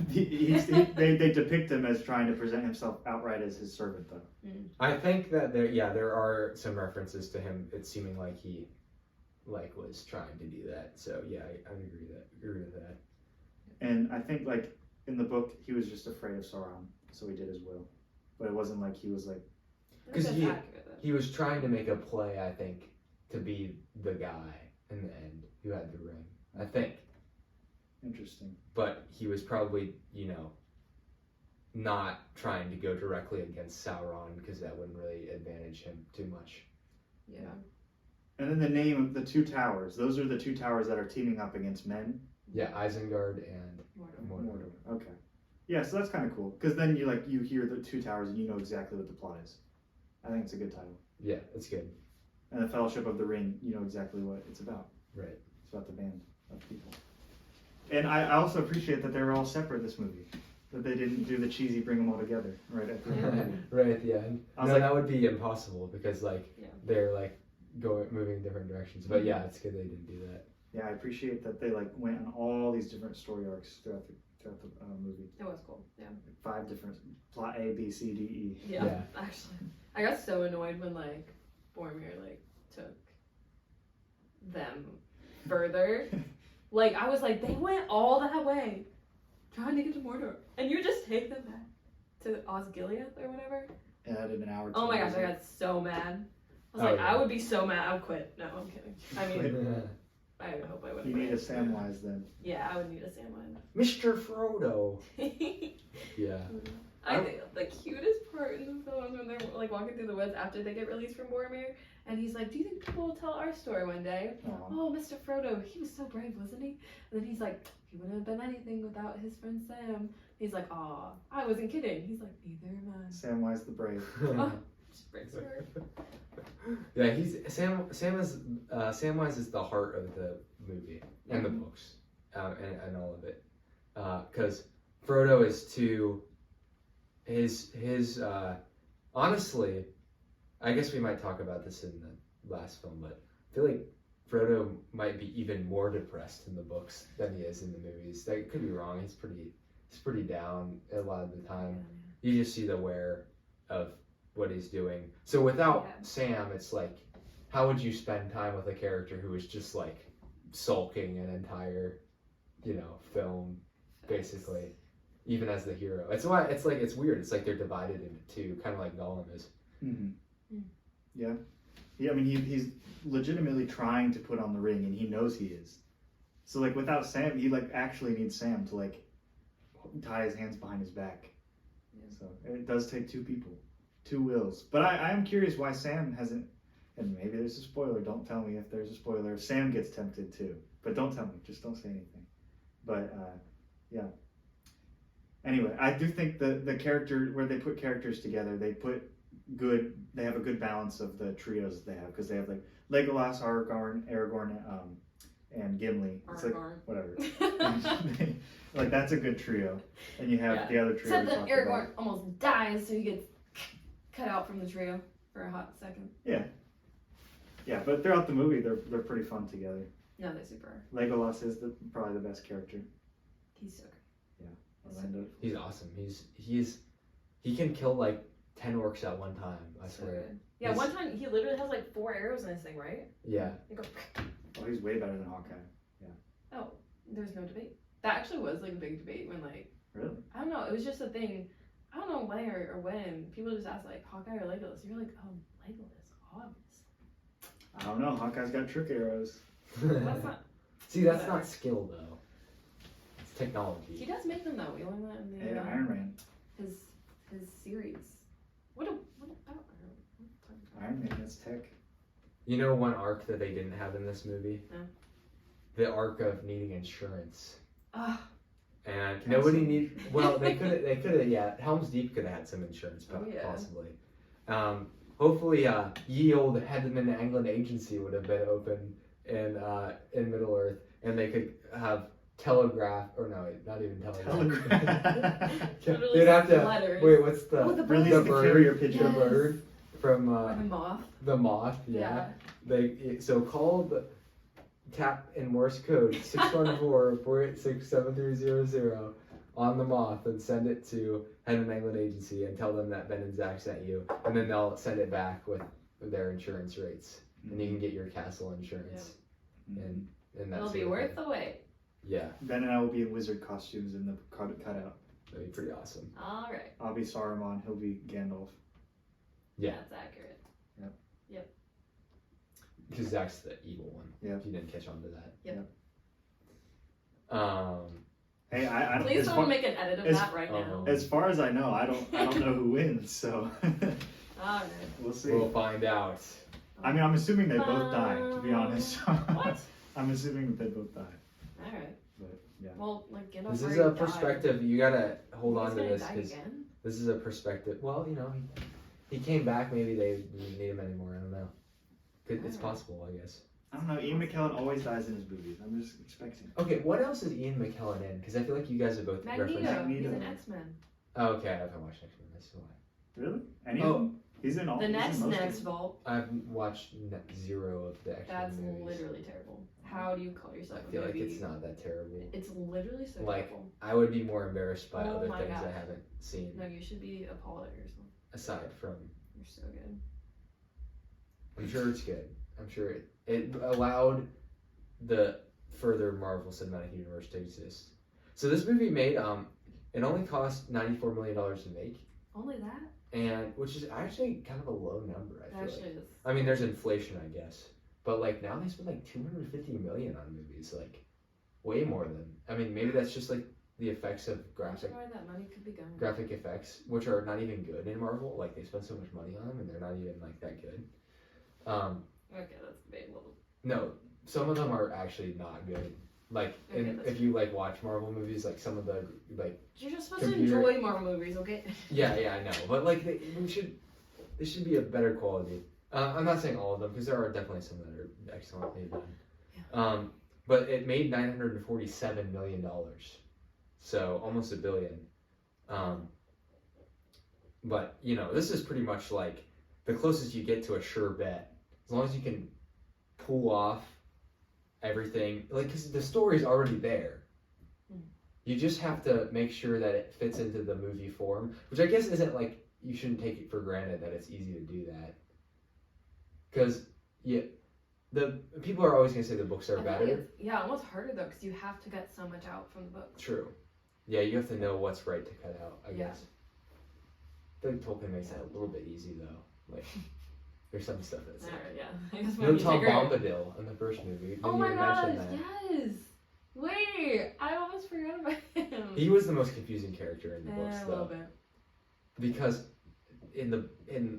they depict him as trying to present himself outright as his servant, though. I think that there are some references to him. It's seeming like he was trying to do that. So yeah, I would agree with that. And I think like in the book, he was just afraid of Sauron, so he did his will. But it wasn't like he was like. Because That's accurate, though. he was trying to make a play, I think, to be the guy in the end who had the ring. I think. Interesting. But he was probably, not trying to go directly against Sauron because that wouldn't really advantage him too much. Yeah. And then the name of the two towers. Those are the two towers that are teaming up against men. Yeah, Isengard and Mordor. Okay. Yeah, so that's kind of cool because then you hear the two towers and you know exactly what the plot is. I think it's a good title. Yeah, it's good. And the Fellowship of the Ring, you know exactly what it's about. Right. It's about the band of people. And I also appreciate that they were all separate this movie. That they didn't do the cheesy bring them all together right at the end. Right at the end. I was No, like- that would be impossible because like Yeah. they're like moving in different directions. But yeah, it's good they didn't do that. Yeah, I appreciate that they like went on all these different story arcs throughout the movie. It was cool. Yeah. 5 different plot A, B, C, D, E. Yeah. Yeah. Actually, I got so annoyed when like Boromir like took them further. Like I was like, they went all that way, trying to get to Mordor, and you just take them back to Osgiliath or whatever. And I did an hour. Oh my gosh, I got so mad. I was Oh, like, yeah. I would be so mad. I would quit. No, I'm kidding. I mean, I hope I would. You need a Samwise then. Yeah, I would need a Samwise. Mr. Frodo. Yeah. I think the cutest part in the film is when they're like walking through the woods after they get released from Boromir, and he's like, "Do you think people will tell our story one day?" Aw. Oh, Mr. Frodo, he was so brave, wasn't he? And then he's like, "He wouldn't have been anything without his friend Sam." He's like, "Aw, I wasn't kidding." He's like, "Neither am I." Samwise the Brave. Just breaks my heart. Yeah, Samwise is the heart of the movie and the books, and all of it, because Frodo is too. His honestly, I guess we might talk about this in the last film, but I feel like Frodo might be even more depressed in the books than he is in the movies. That could be wrong. He's pretty down a lot of the time. You just see the wear of what he's doing. So without Sam, it's like, how would you spend time with a character who is just like sulking an entire, film, basically, even as the hero? It's why it's weird. It's like they're divided into two, kind of like Gollum is. Mm-hmm. Yeah. Yeah, I mean, he's legitimately trying to put on the ring, and he knows he is. So, like, without Sam, he, like, actually needs Sam to, like, tie his hands behind his back. Yeah. So, it does take 2 people, 2 wills. But I am curious why Sam hasn't, and maybe there's a spoiler, don't tell me if there's a spoiler. Sam gets tempted, too. But don't tell me, just don't say anything. But, yeah. Anyway, I do think the character, where they put characters together, they have a good balance of the trios they have, because they have like Legolas, Aragorn, and Gimli. It's like, Aragorn. whatever. Like that's a good trio. And you have the other trio. Except we that talked Aragorn about. almost dies, so he gets cut out from the trio for a hot second. Yeah, but throughout the movie, they're pretty fun together. No, they're super. Legolas is probably the best character. He's so good. Orlando. He's awesome. He can kill like 10 orcs at one time. I So swear. good. Yeah, one time he literally has like 4 arrows in his thing, right? Yeah. He goes, Oh, he's way better than Hawkeye. oh, there's no debate. That actually was like a big debate when like, Really? I don't know, it was just a thing. I don't know where or when people just asked like Hawkeye or Legolas. You're like, oh, Legolas, obviously. I don't know. Hawkeye's got trick arrows. That's not. See, that's not skill though. It's He technology. does make them though. We learned that in And the Iron Man. his series. What about Iron Man, that's tech. You know one arc that they didn't have in this movie? No. The arc of needing insurance. Ah, And Cancel. nobody need. Well, they could have. Yeah, Helm's Deep could have had some insurance, Oh, yeah. possibly. Hopefully, ye old Headman England agency would have been open in Middle Earth, and they could have telegraph, or no, not even telegraph. Literally They'd have to. letters. Wait, what's the Oh, the Release the the bird? carrier pigeon. The Yes. bird from Or the moth. the moth. Yeah. So call the tap in Morse code 614-486-7300 on the moth and send it to Head England Agency and tell them that Ben and Zach sent you, and then they'll send it back with their insurance rates, and you can get your castle insurance. And that's It'll be worth the wait. Yeah, Ben and I will be in wizard costumes in the cutout. that'd be pretty awesome. All right. I'll be Saruman. He'll be Gandalf. Yeah. That's accurate. Because Zach's the evil one. Yeah. If you didn't catch on to that. Yep. Hey, I don't. Please as don't far, make an edit of as- that right now. as far as I know, I don't know who wins. So All right. we'll see. We'll find out. I mean, I'm assuming they both die. To be honest. What? I'm assuming that they both die. All right. But yeah. Well, like get This over is it, a die. perspective. You gotta hold on He's to gonna this die because again? this is a perspective. Well, he came back. Maybe they didn't need him anymore. I don't know. It's Alright. possible, I guess. I don't know. Ian McKellen always dies in his movies. I'm just expecting. Okay, what else is Ian McKellen in? Because I feel like you guys have both Magneto. referenced. He's Magneto. an X-Men. Oh, okay, I haven't watched X-Men. That's why. Really? Any Oh. of them? He's in all. The he's in next most of next them. vault. I've watched zero of the X-Men That's movies. literally terrible. How do you call yourself I a feel like movie? it's not that terrible. It's literally so Like, terrible. I would be more embarrassed by Oh other my things I gosh. haven't seen, No, you should be appalled at yourself. aside from. You're so good. I'm sure it's good. I'm sure it allowed the further Marvel Cinematic Universe to exist. So this movie made it only cost $94 million to make, Only that? and which is actually kind of a low number. I feel Actually, like. is. I mean, there's inflation, I guess, but like now they spend like $250 million on movies, like way more than. I mean, maybe that's just like the effects of That's why that money could be going. graphic effects, which are not even good in Marvel. Like they spend so much money on them, and they're not even like that good. Okay, that's debatable. No, some of them are actually not good. Like, Okay, that's if you like watch Marvel movies, like some of the like, You're just supposed Computer- to enjoy Marvel movies, okay? yeah, I know, but like they should be a better quality. I'm not saying all of them because there are definitely some that are excellently done. Yeah. But it made $947 million, so almost $1 billion. But you know, this is pretty much like the closest you get to a sure bet. As long as you can pull off everything, like, because the story's already there. You just have to make sure that it fits into the movie form, which I guess isn't like, you shouldn't take it for granted that it's easy to do that. Because, yeah, the people are always going to say the books are I feel like better. it's, almost harder though, because you have to get so much out from the books. True. Yeah, you have to know what's right to cut out, I Yeah. guess. I think Tolkien makes that a little bit easy, though. Like, there's some stuff that's like... Alright, yeah. I guess No when you Tom figure it- Bombadil in the first movie. Didn't Oh my even gosh, mention that. yes! Wait, I almost forgot about him. He was the most confusing character in the books, a little though. bit. Because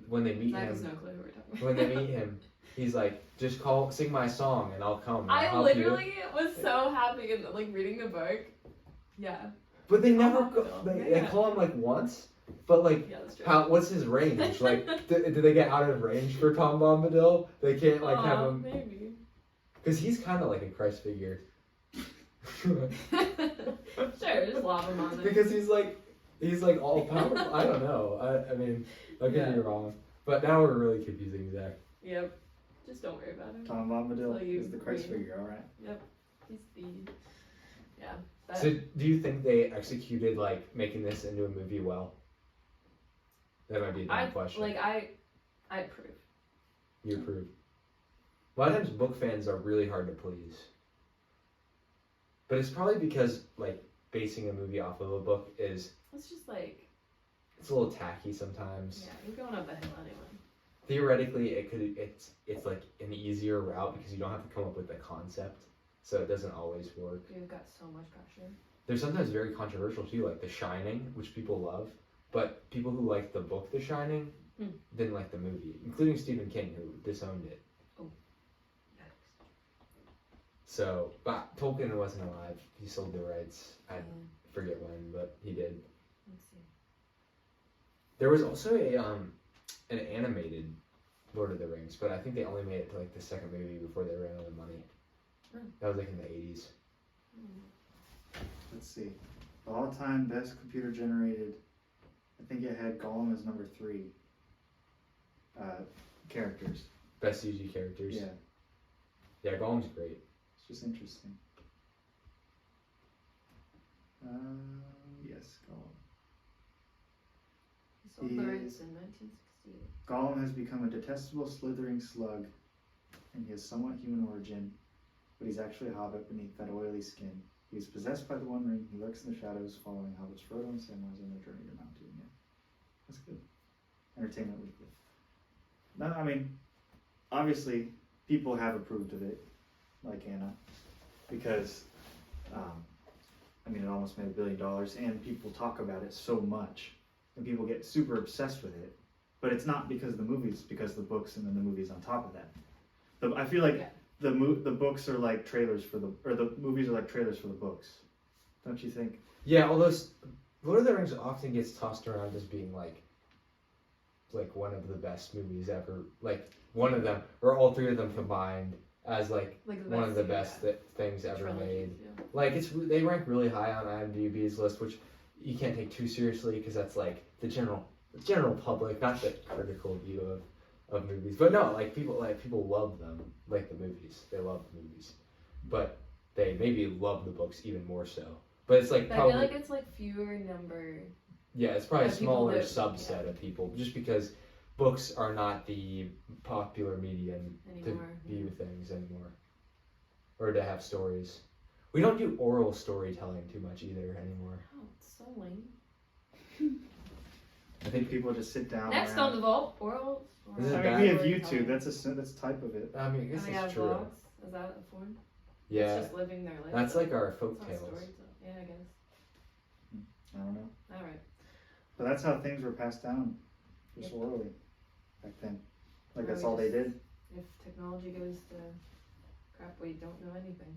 when they meet Zach has him, no clue who we're talking about. when they meet him, he's like, "Just sing my song, and I'll come." And I'll I help literally was so happy in like reading the book. Yeah. You. But they never Bombadil. they Yeah. call him like once, but like, Yeah, that's true. what's his range? Like, do they get out of range for Tom Bombadil? They can't like have him Maybe. because he's kind of like a Christ figure. Sure, just lob him on there. Because he's like all powerful. I don't know. I mean, I could Yeah. be wrong, but now we're really confusing Zach. Yep. Just don't worry about it. Tom Bombadil So you is the Christ read. figure, all right. Yep. He's the. Yeah. But So, do you think they executed like making this into a movie well? That might be a dumb question. I approve. You approve. A lot of times, book fans are really hard to please. But it's probably because like basing a movie off of a book is It's just like, it's a little tacky sometimes. yeah, you're going up a hill anyway. Theoretically, it's like an easier route because you don't have to come up with the concept, so it doesn't always work. You've got so much pressure. They're sometimes very controversial too, like The Shining, which people love, but people who like the book The Shining didn't like the movie, including Stephen King, who disowned it. Oh. So, but Tolkien wasn't alive. He sold the rights. I forget when, but he did. Let's see. There was also an animated Lord of the Rings, but I think they only made it to like the second movie before they ran out of money. That was like in the 80s. Let's see. The all-time best computer generated. I think it had Gollum as number 3. Characters. Best CG characters. Yeah, Yeah, Gollum's great. it's just interesting. Yes, Gollum. He sold He the rights is- in 1968. Gollum has become a detestable, slithering slug, and he has somewhat human origin, but he's actually a hobbit beneath that oily skin. He is possessed by the One Ring. He lurks in the shadows, following hobbits Frodo and Samwise on their journey to Mount Doom. Yeah, that's good. Entertainment Weekly. No, I mean, obviously, people have approved of it, like Anna, because, I mean, it almost made $1 billion, and people talk about it so much, and people get super obsessed with it. But it's not because of the movies, because of the books and then the movies on top of that. I feel like Yeah. the books are like trailers for the movies are like trailers for the books. Don't you think? Yeah, although Lord of the Rings often gets tossed around as being like one of the best movies ever. Like one of them, or all three of them combined. as like Like the one of the two, best things ever trilogies, made. yeah. Like they rank really high on IMDb's list, which you can't take too seriously because that's like the general public, not the critical view of movies. But no, like people love them, like the movies. They love the movies, but they maybe love the books even more so. But it's like But probably I feel like it's like fewer number. yeah, it's probably a Yeah, people smaller that- subset of people just because books are not the popular medium Anymore, to view things anymore or to have stories. We don't do oral storytelling too much either anymore. Oh, it's so lame. I think people just sit down. Next around. on the vault, oral. Is it I bad? mean, we have storytelling. YouTube. That's type of it. I mean, I guess Oh, it's yeah, true. vlogs. Is that a form? Yeah, It's just living their life. that's like our It's folk not tales. storytelling. Yeah, I guess. I don't know. All right. But that's how things were passed down, just orally, back then. Like Or that's we all they just- did. If technology goes to crap, we don't know anything.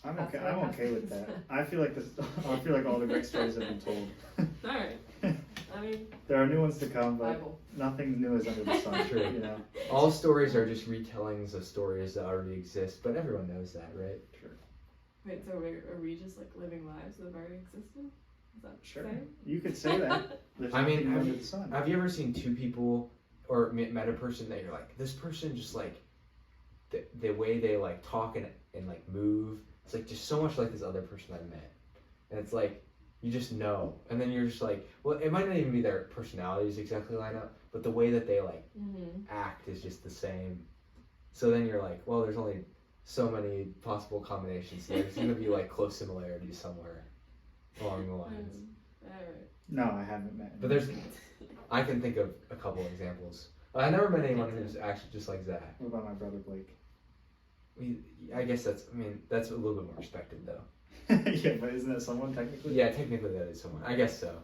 I'm That's okay. what I'm happens. okay with that. I feel like this. I feel like all the great stories have been told. All right. I mean, There are new ones to come, but Bible. nothing new is under the sun. True. You know. All stories are just retellings of stories that already exist, but everyone knows that, right? Sure. Wait, so are we just like living lives that have already existed? Is that Sure. the same? You could say that. There's I mean, nothing have under you- the sun. Have you ever seen two people or met a person that you're like, this person just like the way they like talk and like move, it's like just so much like this other person I met, and it's like you just know, and then you're just like, well, it might not even be their personalities exactly line up, but the way that they like Mm-hmm. act is just the same. So then you're like, well, there's only so many possible combinations. There's gonna be like close similarities somewhere along the lines. All right. No, I haven't met. But there's, I can think of a couple examples. I never met anyone who's actually just like Zach. What about my brother Blake? I guess that's a little bit more respected though. Yeah, but isn't that someone technically? Yeah, technically that is someone. I guess so.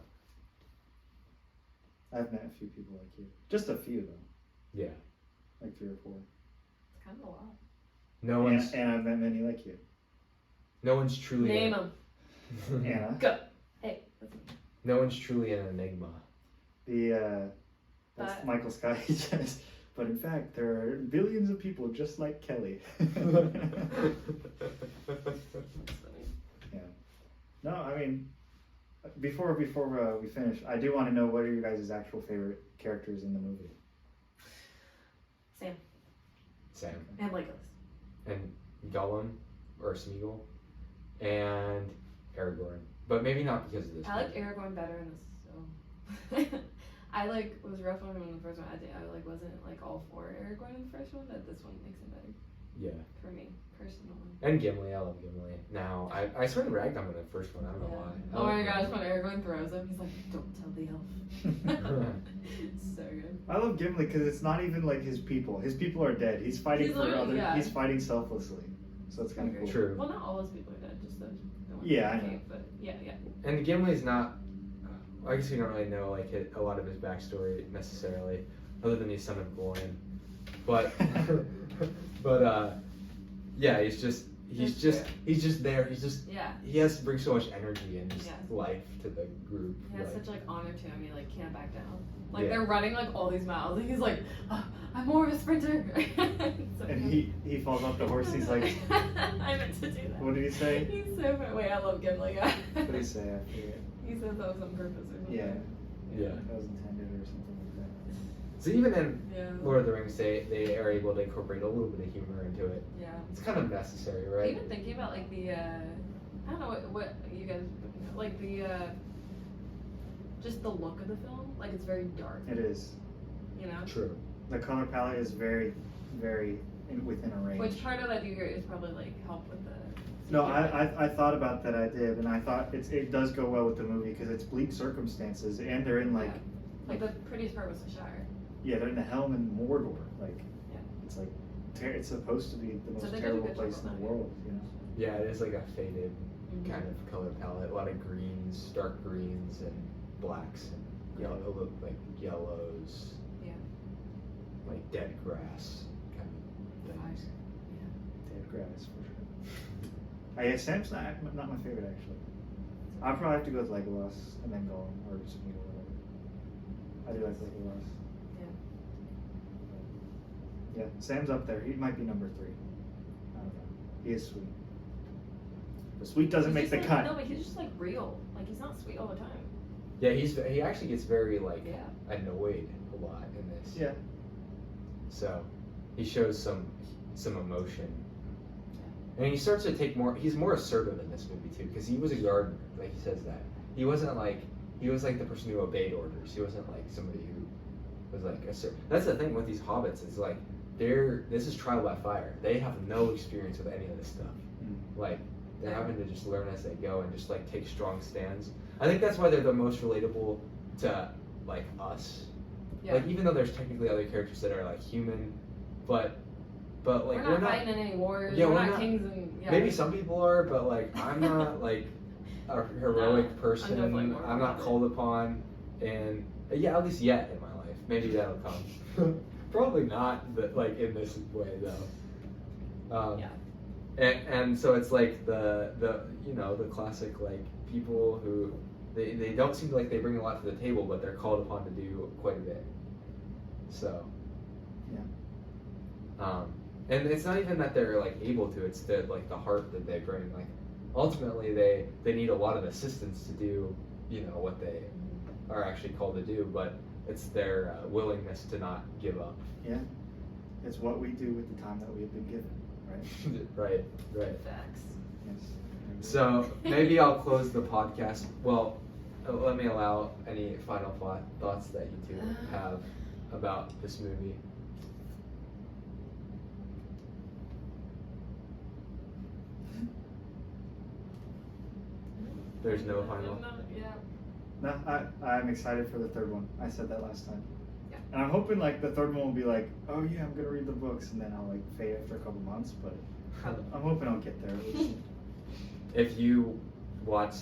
I've met a few people like you. Just a few though. Yeah. Like 3 or 4. It's kind of a lot. No one's And I've met many like you. no one's truly Name them. Anna. Go. Hey. That's no one's truly an enigma. That's But- Michael Scott. Yes. But in fact, there are billions of people just like Kelly. funny. No, I mean, before we finish, I do want to know what are your guys' actual favorite characters in the movie? Sam And Legolas. and Gollum or Smeagol and Aragorn, but maybe not because of this. I like movie. Aragorn better in this. So. I like was rough on him in the first one. I like wasn't like all for Aragorn in the first one, but this one makes him better Yeah. for me personally. And Gimli, I love Gimli. Now, I sort of ragged on him in the first one. I don't know why. Oh my gosh, when Aragorn throws him, he's like, "Don't tell the elf." So good. I love Gimli because it's not even like his people. His people are dead. He's fighting He's for literally- other. yeah. He's fighting selflessly. So it's kind of cool. True. Well, not all his people are dead, just the ones Yeah, I in the know. cave, but yeah. And Gimli's not. I guess we don't really know like a lot of his backstory necessarily, other than he's son of Gloin. But, yeah, he's just there. Yeah. He has to bring so much energy and just Yeah. life to the group. He has like- such like honor to him. He like can't back down. Like Yeah. they're running like all these miles, and he's like, "Oh, I'm more of a sprinter." So And good. he falls off the horse. And he's like, I meant to do that. what did he say? He's so funny. Wait, I love Gimli. What did he say? I forget. He said that was on purpose or something. Yeah, Yeah. that was intended or something like So even in Yeah. Lord of the Rings, they are able to incorporate a little bit of humor into it. Yeah. It's kind of necessary, right? Even thinking about like the I don't know what you guys like the just the look of the film. Like it's very dark. that. It is. You know. True. The color palette is very, very within a range. Which part of that do you hear is probably like help with the. No, I thought about that. I did, and I thought it does go well with the movie because it's bleak circumstances, and they're in like Like the prettiest part was the Shire. yeah, they're in the Helm in Mordor. Like Yeah. it's like it's supposed to be the So most they did a terrible good job place in on the that. world. You know. Yeah, it is like a faded Mm-hmm. kind of color palette. A lot of greens, dark greens, and blacks, and yellow, like yellows, Yeah. like dead grass kind of things. Dead grass for sure. Yeah, Sam's not my favorite actually. I'd probably have to go with Legolas and then Gollum or Smeagol or whatever. I do like Legolas. Yeah. Yeah, Sam's up there. He might be number 3. He is sweet. But sweet doesn't make the like, cut. No, but he's just like real. Like he's not sweet all the time. Yeah, he actually gets very like Yeah. annoyed a lot in this. Yeah. So he shows some emotion. And he starts to take more. He's more assertive in this movie too, because he was a gardener. Like he says that he wasn't like he was like the person who obeyed orders. He wasn't like somebody who was like assertive. That's the thing with these hobbits. It's like this is trial by fire. They have no experience with any of this stuff. Like they're having to just learn as they go and just like take strong stands. I think that's why they're the most relatable to like us. Yeah. Like even though there's technically other characters that are like human, but like we're not fighting in any wars. Yeah, we're we're not not- kings and yeah. maybe some people are, but like I'm not like a heroic I'm person. definitely more I'm not Hobbit. called upon, and yeah, at least yet in my life. Maybe that'll come. Probably not, but like in this way though. Yeah. And so it's like the the classic like people who they don't seem like they bring a lot to the table, but they're called upon to do quite a bit. So. Yeah. And it's not even that they're like able to; it's the like the heart that they bring. Like ultimately, they need a lot of assistance to do what they are actually called to do, but it's their willingness to not give up. Yeah. It's what we do with the time that we have been given, right? Right. Facts. Yes. So maybe I'll close the podcast. Well, let me allow any final thoughts that you two have about this movie. There's no final. Yeah. No, I'm excited for the third one. I said that last time. Yeah. And I'm hoping like the third one will be like, oh yeah, I'm gonna read the books, and then I'll like fade after a couple months. But I'm hoping I'll get there. We'll see. If you watch,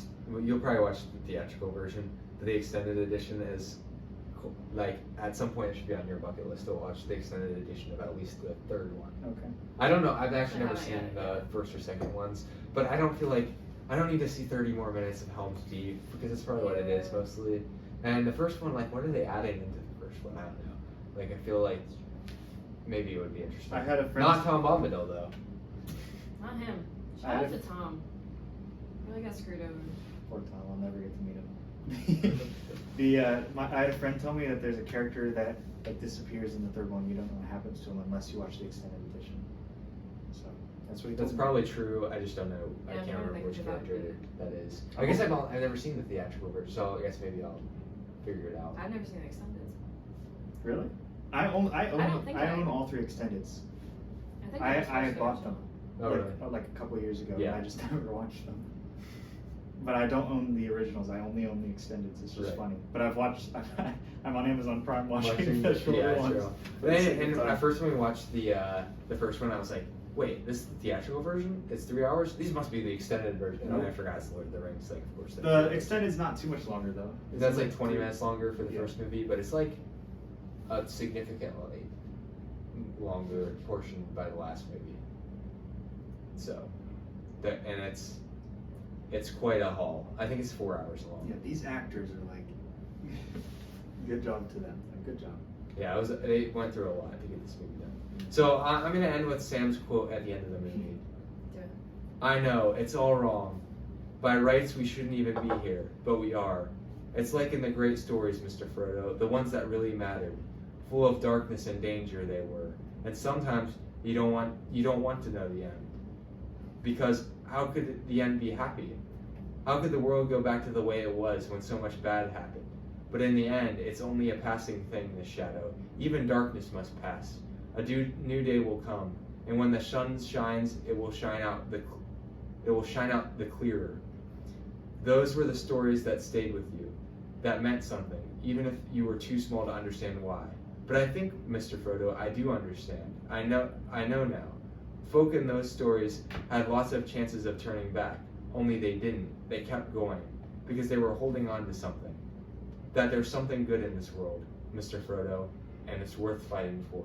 you'll probably watch the theatrical version. The extended edition is cool. Like at some point it should be on your bucket list to watch the extended edition of at least the third one. Okay. I don't know. I've actually I never haven't seen yet. the first or second ones, but I don't feel like I don't need to see 30 more minutes of Helm's Deep because that's probably what it is Yeah. mostly. And the first one, like, what are they adding into the first one? I don't know. Like, I feel like maybe it would be interesting. I had a friend. Not Tom Bombadil though. Not him. I Shout out had to Tom. Really got screwed over. Poor Tom. I'll never get to meet him. I had a friend tell me that there's a character that disappears in the third one. You don't know what happens to him unless you watch the extended edition. So that's what he told That's me. probably true. I just don't know. I Yeah, I'm can't trying to remember think which of that character movie. that is. I guess I've never seen the theatrical version, so I guess maybe I'll figure it out. I've never seen the extended. Really? I don't think I- own all three extendeds. I think I just had watched the bought them Oh, really? like a couple of years ago. Yeah. And I just never watched them. But I don't own the originals. I only own the extendeds. It's just Right. funny. But I've watched. I'm on Amazon Prime watching Watching the shorter yeah, ones. true. for the second And time. at first when we watched the first one, I was like, wait, this is the theatrical version? It's 3 hours? These must be the extended version. And then I Nope. forgot it's Lord of the Rings. Like, of course. The extended's not too much longer though. It's That's like 20 minutes longer for the Yeah. first movie, but it's like a significantly longer portion by the last movie. So, and it's quite a haul. I think it's 4 hours long. Yeah, these actors are like. Good job to them. Good job. Yeah, they went through a lot to get this movie done. So I'm gonna end with Sam's quote at the end of the movie. Do it. I know, it's all wrong. By rights, we shouldn't even be here, but we are. It's like in the great stories, Mr. Frodo, the ones that really mattered. Full of darkness and danger they were. And sometimes you don't want to know the end. Because how could the end be happy? How could the world go back to the way it was when so much bad happened? But in the end, it's only a passing thing, this shadow. Even darkness must pass. A new day will come, and when the sun shines, it will shine out the clearer. Those were the stories that stayed with you, that meant something, even if you were too small to understand why. But I think, Mr. Frodo, I do understand. I know now. Folk in those stories had lots of chances of turning back, only they didn't. They kept going, because they were holding on to something. That there's something good in this world, Mr. Frodo, and it's worth fighting for.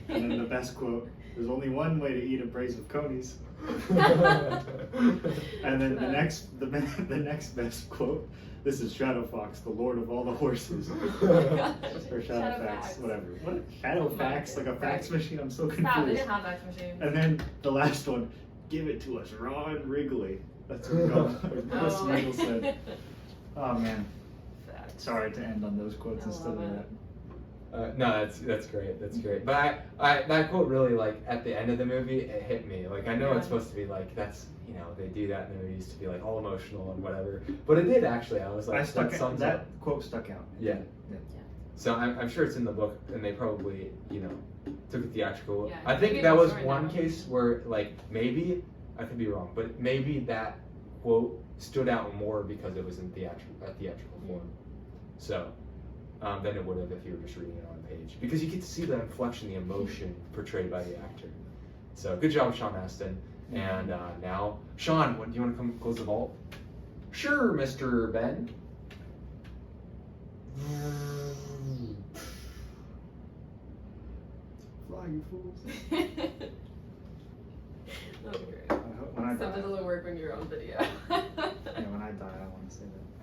And then the best quote: "There's only one way to eat a brace of conies." And then the next best quote. This is Shadowfox, the lord of all the horses. Or Shadowfax, whatever. What? Shadowfax, like a fax machine? I'm so confused. Stop, they didn't have fax machines. And then the last one, give it to us raw and wriggly. That's what Smiggle said. Oh man. Sorry to end on those quotes instead of that. No, that's great. That's great. But I that quote really, like, at the end of the movie, it hit me. Like, I know it's supposed to be like, that's, you know, they do that in the movies to be like all emotional and whatever. But it did actually. I was like, that quote stuck out. Yeah. So I'm sure it's in the book, and they probably, you know, took it theatrical. Yeah, I think that was one case where, like, maybe I could be wrong, but maybe that quote stood out more because it was in theatrical form. So. Than it would have if you were just reading it on a page, because you get to see the inflection, the emotion portrayed by the actor. So good job, Sean Astin. And now, Sean, do you want to come close the vault? Sure, Mr. Ben. Flying fools. That'll be great. When I die, Something doesn't work when you're on video. yeah, when I die, I want to say that.